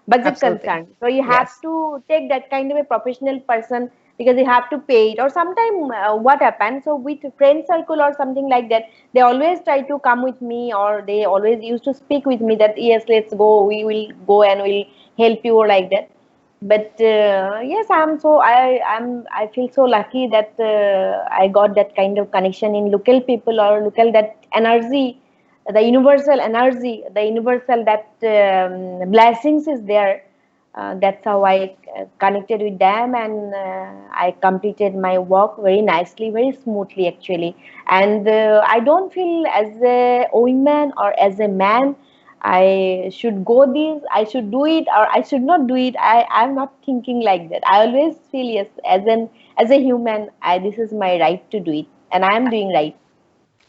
Absolutely. concern. So you have Yes. to take that kind of a professional person, because you have to pay it. Or sometime what happens, so with friend circle or something like that, they always try to come with me, or they always used to speak with me that, yes, let's go, we will go and we'll help you, or like that. But yes, I feel so lucky that I got that kind of connection in local people, or local, that energy, the universal energy, the universal, that blessings is there. That's how I connected with them, and I completed my work very nicely, very smoothly, actually. And I don't feel as a woman or as a man I should go this, I should do it, or I should not do it. I'm not thinking like that. I always feel, yes, as a human, this is my right to do it, and I am doing right.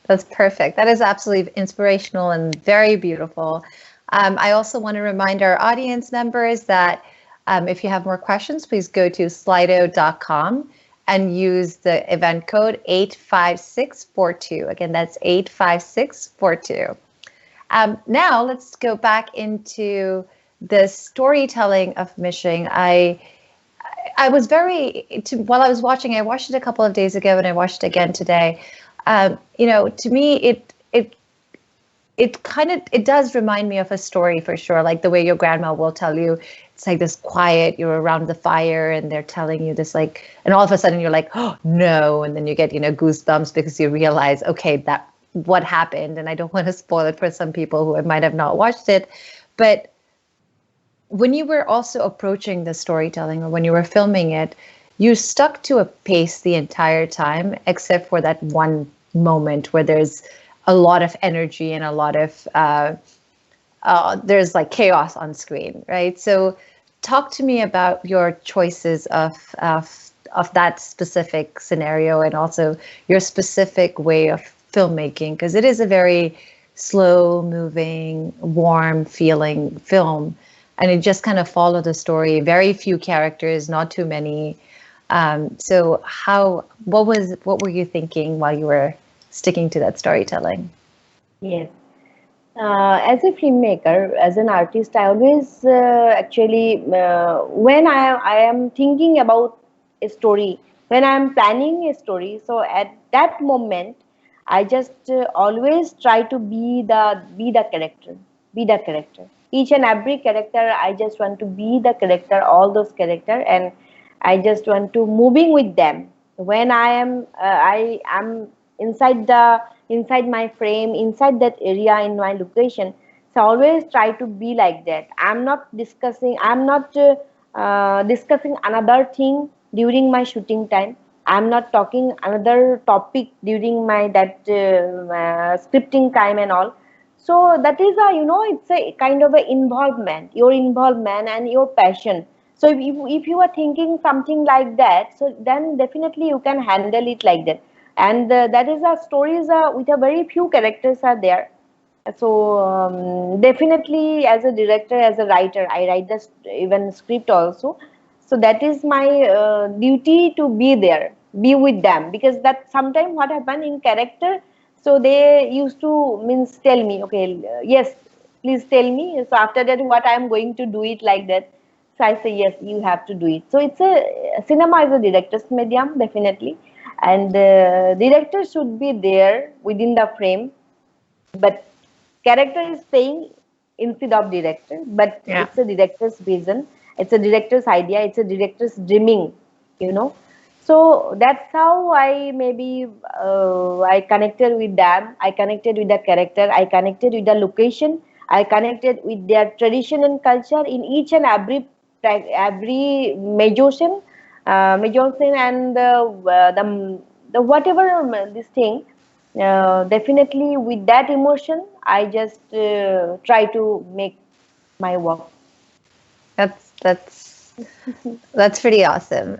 That's perfect. That is absolutely inspirational and very beautiful. I also want to remind our audience members that if you have more questions, please go to slido.com and use the event code 85642. Again, that's 85642. Now let's go back into the storytelling of Mishing. I was while I was watching, I watched it a couple of days ago and I watched it again today. To me, it does remind me of a story for sure, like the way your grandma will tell you. It's like this quiet, you're around the fire and they're telling you this, like, and all of a sudden you're like, oh no, and then you get goosebumps because you realize, okay, that what happened. And I don't want to spoil it for some people who might have not watched it, but when you were also approaching the storytelling, or when you were filming it, you stuck to a pace the entire time, except for that one moment where there's a lot of energy and a lot of there's like chaos on screen, right? So talk to me about your choices of that specific scenario, and also your specific way of filmmaking, because it is a very slow moving, warm feeling film, and it just kind of followed the story. Very few characters, not too many. So what were you thinking while you were sticking to that storytelling? Yes. As a filmmaker, as an artist, I always actually, when I am thinking about a story, when I am planning a story, so at that moment, I just always try to be the character, be the character. Each and every character, I just want to be the character, all those character, and I just want to moving with them. When I am inside my frame, inside that area in my location. So I always try to be like that. I'm not discussing another thing during my shooting time. I'm not talking another topic during my that scripting time and all. So that is it's a kind of a involvement and your passion. So if you are thinking something like that, so then definitely you can handle it like that. And that is a stories with a very few characters are there. So definitely, as a director, as a writer, I write the even script also. So that is my duty to be there, be with them, because that sometimes what happened in character. So they used to means tell me, okay, yes, please tell me. So after that, what I am going to do it like that. So I say yes, you have to do it. So it's a cinema is a director's medium, definitely, and director should be there within the frame, but character is playing instead of director, but Yeah. it's a director's vision, it's a director's idea, it's a director's dreaming, you know. So that's how I maybe I connected with them, I connected with the character, I connected with the location, I connected with their tradition and culture in each and every major scene, and the whatever this thing, definitely with that emotion, I just try to make my work. That's that's that's pretty awesome.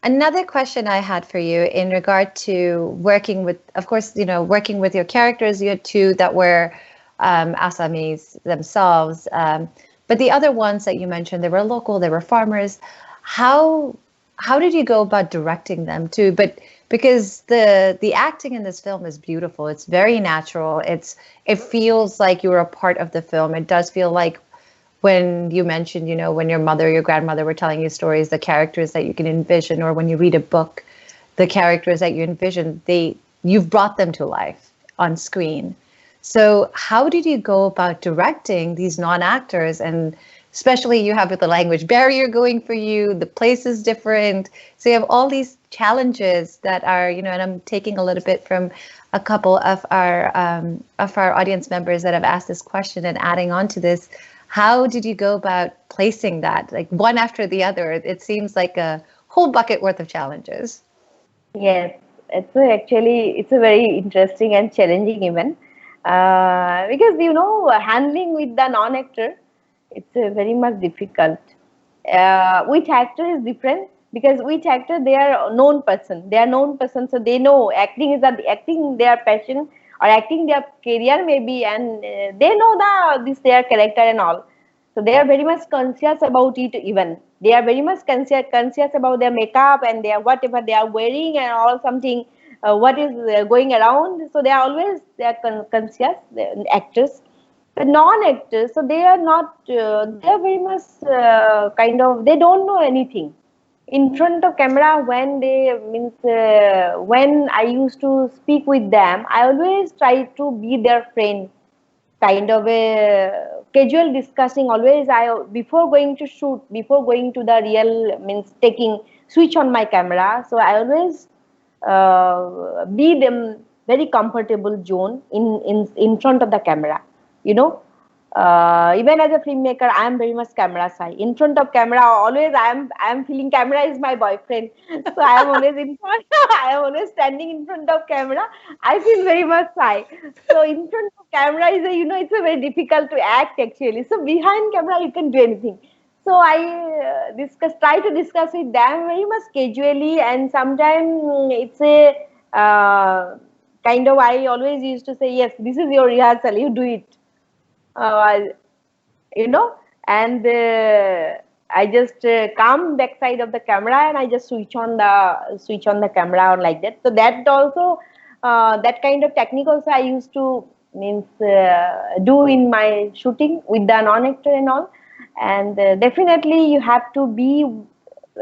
Another question I had for you in regard to working with, of course, working with your characters. You had two that were Assamese themselves, but the other ones that you mentioned, they were local, they were farmers. How how did you go about directing them too? But because the acting in this film is beautiful, it's very natural. It feels like you were a part of the film. It does feel like when you mentioned, when your mother, your grandmother were telling you stories, the characters that you can envision, or when you read a book, the characters that you envision, you've brought them to life on screen. So how did you go about directing these non-actors? And especially you have with the language barrier going for you, the place is different. So you have all these challenges that are, and I'm taking a little bit from a couple of our audience members that have asked this question and adding on to this. How did you go about placing that, like one after the other? It seems like a whole bucket worth of challenges. Yes, it's a very interesting and challenging event, because handling with the non-actor, it's very much difficult. Which actor is different, because which actor, they are known person, so they know acting their passion, or acting their career maybe, and they know this their character and all. So they are very much conscious about it. Even they are very much conscious about their makeup and their whatever they are wearing and all something, what is going around. So they are conscious, the actors. But non-actors, so they are not. They are very much kind of. They don't know anything in front of camera. When I used to speak with them, I always try to be their friend, kind of a casual discussing. Always, I before going to shoot, before going to the real taking switch on my camera. So I always be them very comfortable zone in front of the camera, you know. Even as a filmmaker, I am very much camera shy. In front of camera, always I am feeling camera is my boyfriend. So I am always in front. I am always standing in front of camera. I feel very much shy. So in front of camera is it's a very difficult to act actually. So behind camera you can do anything. So I try to discuss with them very much casually, and sometimes it's a kind of. I always used to say, yes, this is your rehearsal. You do it. Uh, you know, and I just come backside of the camera, and I just switch on the camera, or like that. So that also, that kind of technique also I used to do in my shooting with the non-actor and all. And definitely you have to be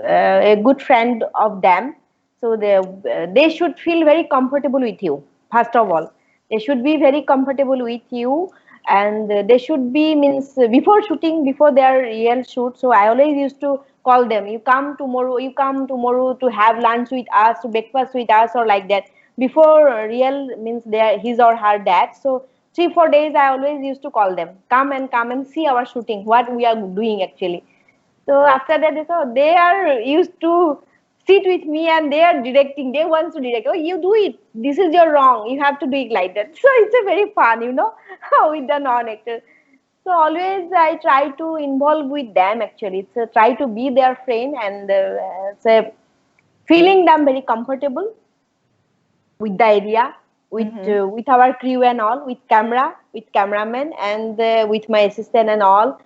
a good friend of them, so they should feel very comfortable with you. first of all. They should be very comfortable with you, and they should be, means before shooting, before their real shoot. So I always used to call them, you come tomorrow to have lunch with us, to breakfast with us, or like that. Before real, means their his or her dad. So 3 4 days I always used to call them, come and see our shooting, what we are doing actually. So after that, they are used to sit with me and they are directing. They want to direct. Oh, you do it. This is your wrong. You have to do it like that. So it's a very fun, with the non-actor. So always I try to involve with them actually. It's try to be their friend and say feeling them very comfortable with the area, with our crew and all, with camera, with cameraman, and with my assistant and all,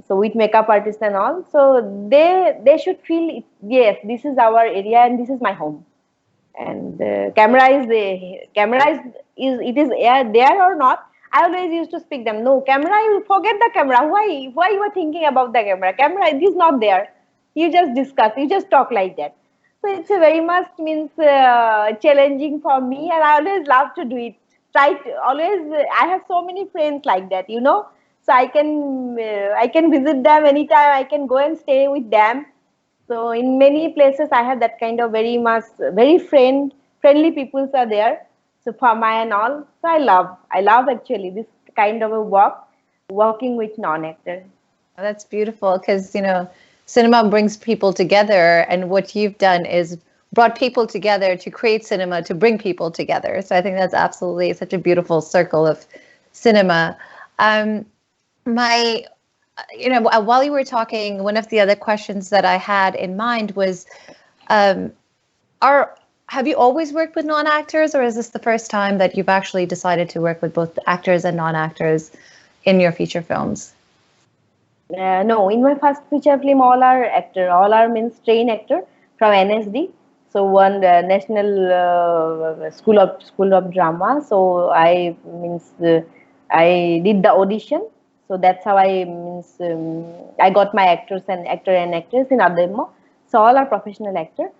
so with makeup artist and all. So they should feel yes, this is our area and this is my home. And camera is it is there or not. I always used to speak them, no camera, you forget the camera. Why you are thinking about the camera, it is not there. You just discuss, you just talk like that. So it's a very much, means challenging for me, and I always love to do it. Try to always. I have so many friends like that, So I can visit them anytime. I can go and stay with them. So in many places, I have that kind of very much very friendly peoples are there. So for my and all, so I love actually this kind of a working with non-actor. That's beautiful because, cinema brings people together, and what you've done is brought people together to create cinema, to bring people together. So I think that's absolutely such a beautiful circle of cinema. While you were talking, one of the other questions that I had in mind was, have you always worked with non-actors, or is this the first time that you've actually decided to work with both actors and non-actors in your feature films? No, in my first feature film, all are means trained actor from NSD. So one National School of Drama. So I I did the audition. So that's how I got my actor and actress in Ademo. So all are professional actors.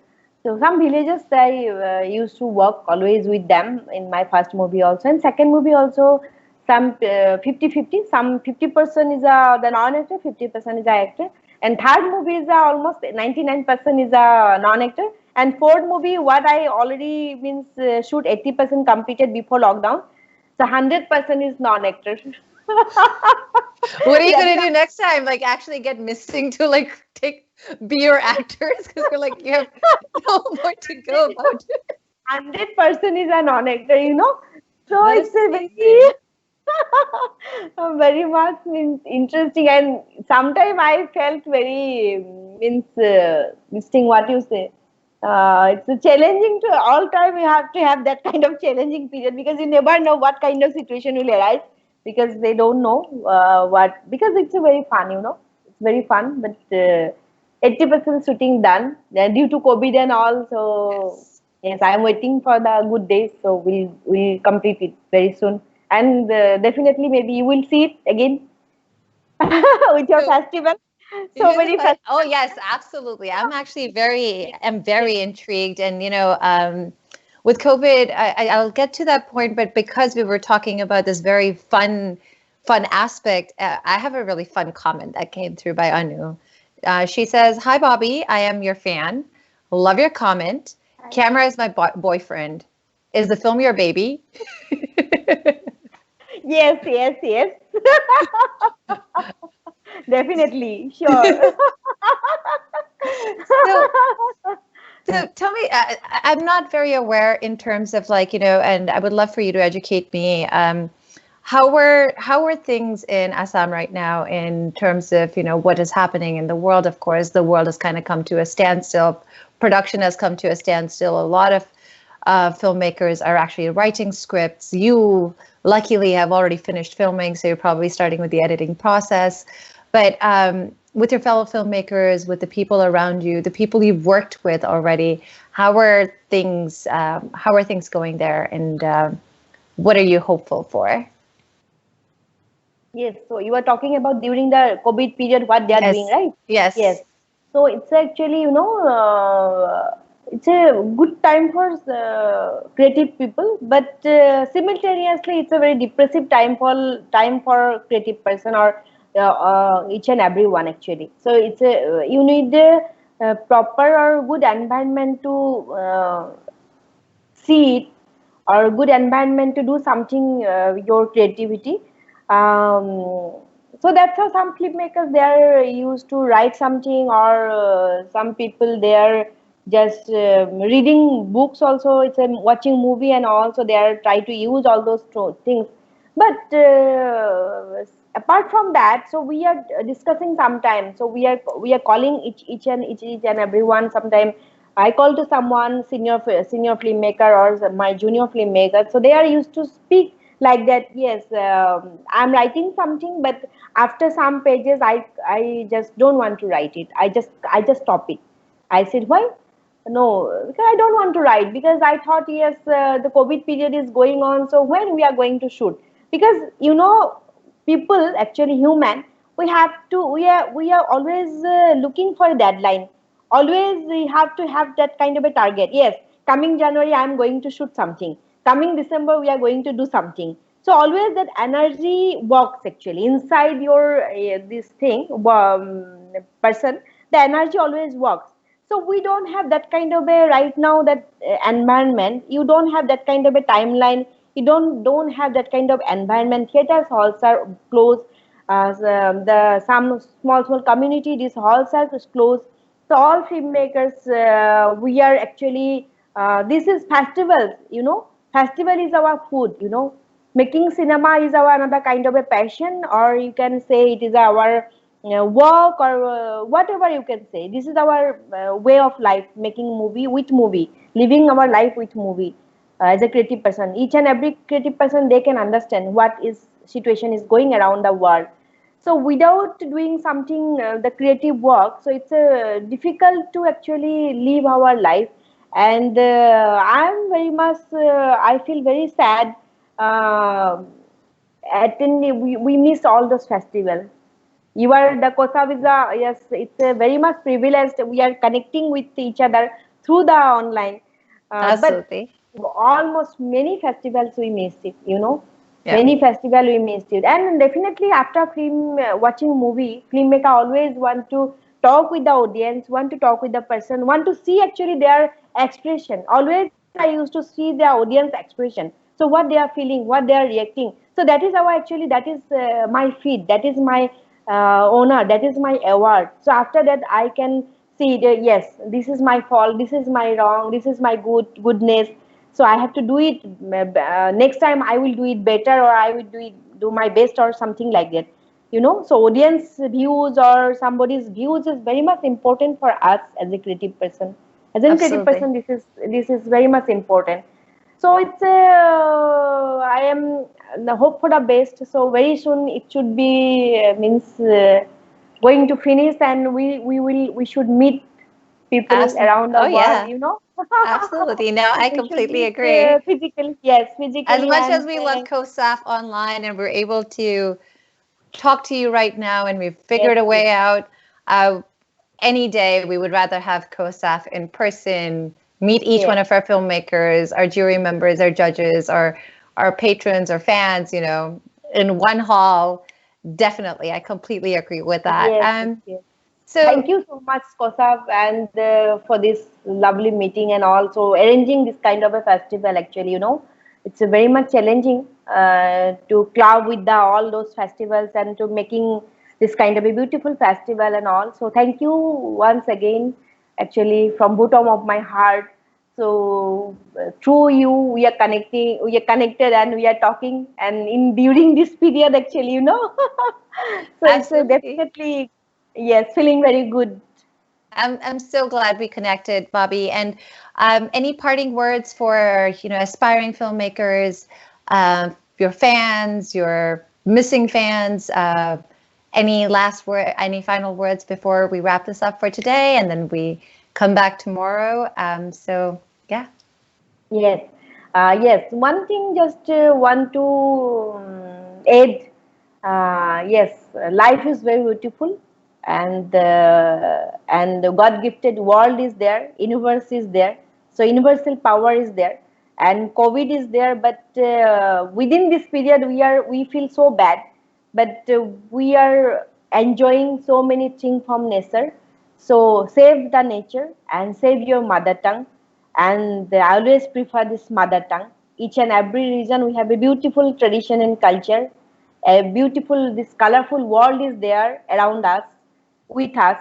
So some villagers I used to work always with them in my first movie also, and second movie also. Some 50-50, some 50% is the non-actor, 50% is the actor, and third movie is almost 99% is a non-actor, and fourth movie what I already shoot 80% completed before lockdown, so 100% is non-actor. What are you going to do next time? Like actually get missing to be your actors? Because we're like, you have no more to go about. 100% is a non-actor, So That it's a very much interesting, and sometimes I felt very missing what you say. It's a challenging to all time. You have to have that kind of challenging period because you never know what kind of situation will arise because they don't know what. Because it's a very fun, it's very fun. But 80% shooting done due to COVID and all. So yes, I am waiting for the good days. So we'll complete it very soon. And definitely, maybe you will see it again with your festival. So many festivals. Oh yes, absolutely. I'm actually very intrigued, and with COVID, I'll get to that point. But because we were talking about this very fun aspect, I have a really fun comment that came through by Anu. She says, "Hi Bobby, I am your fan. Love your comment. Camera is my boyfriend. Is the film your baby?" Yes. Definitely, sure. So tell me, I'm not very aware in terms of and I would love for you to educate me. How are things in Assam right now in terms of what is happening in the world? Of course, the world has kind of come to a standstill. Production has come to a standstill. A lot of filmmakers are actually writing scripts. You luckily have already finished filming, so you're probably starting with the editing process. But with your fellow filmmakers, with the people around you, the people you've worked with already, how are things going there, and what are you hopeful for? Yes, so you are talking about during the COVID period, what they are doing, right? Yes. So it's actually, it's a good time for creative people, but simultaneously it's a very depressive time for creative person or each and everyone actually. So it's a you need a proper or good environment to see it, or good environment to do something your creativity. So that's how some filmmakers they are used to write something, or some people they are just reading books also. It's a watching movie and also they are try to use all those things. But apart from that, so we are discussing sometimes. So we are calling each and everyone. Sometimes I call to someone senior filmmaker or my junior filmmaker. So they are used to speak like that. Yes, I'm writing something, but after some pages, I just don't want to write it. I just stop it. I said why? No, because I don't want to write, because I thought yes, the COVID period is going on. So when we are going to shoot? Because people actually human. We are always looking for a deadline. Always we have to have that kind of a target. Yes, coming January I am going to shoot something. Coming December we are going to do something. So always that energy works actually inside your this thing person. The energy always works. So we don't have that kind of a right now, that environment. You don't have that kind of a timeline. You don't have that kind of environment. Theaters halls are closed. The some small community, these halls are closed. So all filmmakers, we are actually this is festivals. Festival is our food. Making cinema is our another kind of a passion, or you can say it is our work, or whatever you can say. This is our way of life, making movie with movie, living our life with movie. As a creative person, each and every creative person, they can understand what is situation is going around the world. So without doing something the creative work, so it's difficult to actually live our life. And I'm very much I feel very sad. uh, we miss all those festivals. You are the Kosa visa. Yes, it's very much privileged. We are connecting with each other through the online. But Absolutely. almost many festivals we missed it. Yeah. Many festival we missed it. And definitely after film watching movie, filmmaker always want to talk with the audience, want to talk with the person, want to see actually their expression. Always I used to see the audience expression. So what they are feeling, what they are reacting. So that is our actually, that is my feed, that is my honor, that is my award. So after that I can see that yes, this is my fault, this is my wrong, this is my goodness. So I have to do it next time. I will do it better, or I will do my best, or something like that. So audience views or somebody's views is very much important for us as a creative person. As a creative Absolutely. person, this is very much important. So it's I am the hope for the best. So very soon it should be means going to finish, and we should meet people around the Oh world. yeah. Absolutely. No, I We should completely meet agree. physically, yes, As physically, much as and we love COSAF online and we're able to talk to you right now and we've yes, figured a yes, way out, uh, any day we would rather have COSAF in person, meet each one yes, of our filmmakers, our jury members, our judges, our patrons, our fans, in one hall. Definitely. I completely agree with that. yes, yes, yes. So Thank you so much, Kosav, and for this lovely meeting, and also arranging this kind of a festival. Actually, it's a very much challenging to club with all those festivals, and to making this kind of a beautiful festival and all. So thank you once again, actually, from bottom of my heart. So through you, we are connected, and we are talking, and in during this period, actually, so it's absolutely. definitely, yes, feeling very good. I'm so glad we connected, Bobby. And any parting words for aspiring filmmakers, your fans, your missing fans? Any last word? Any final words before we wrap this up for today, and then we come back tomorrow? So yeah, Yes, yes. One thing, just want to add. Yes, life is very beautiful, and and the God gifted world is there, universe is there. So universal power is there, and COVID is there. But within this period, we feel so bad, but we are enjoying so many things from nature. So save the nature and save your mother tongue. And I always prefer this mother tongue. Each and every region we have a beautiful tradition and culture. A beautiful, this colorful world is there around us, with us.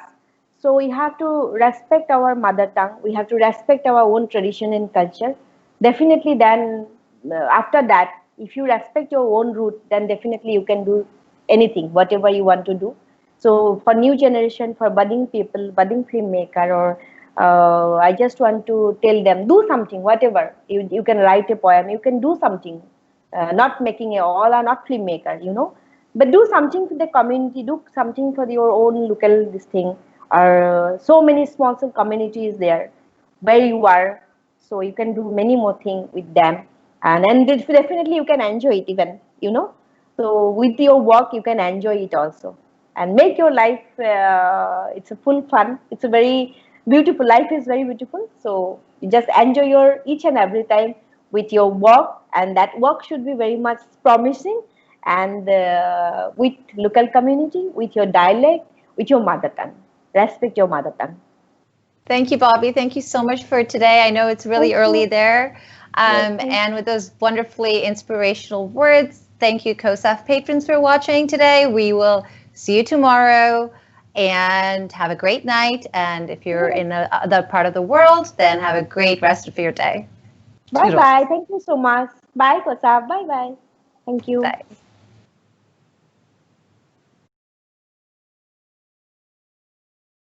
So we have to respect our mother tongue. We have to respect our own tradition and culture. Definitely, then after that, if you respect your own root, then definitely you can do anything, whatever you want to do. So for new generation, for budding people, budding filmmaker, or I just want to tell them, do something, whatever. You can write a poem, you can do something. Not making a all are not filmmaker, but do something for the community, do something for your own local this thing. Or so many small communities there where you are, so you can do many more things with them, and definitely you can enjoy it even, so with your work you can enjoy it also, and make your life it's a full fun. It's a very beautiful life, is very beautiful. So you just enjoy your each and every time with your work, and that work should be very much promising, and with local community, with your dialect, with your mother tongue. Respect your mother tongue. Thank you, Bobby. Thank you so much for today. I know it's really early there. And with those wonderfully inspirational words, thank you, COSAF patrons, for watching today. We will see you tomorrow, and have a great night. And if you're in the part of the world, then have a great rest of your day. Bye-bye. Thank you so much. Bye, COSAF. Bye-bye. Thank you. Bye.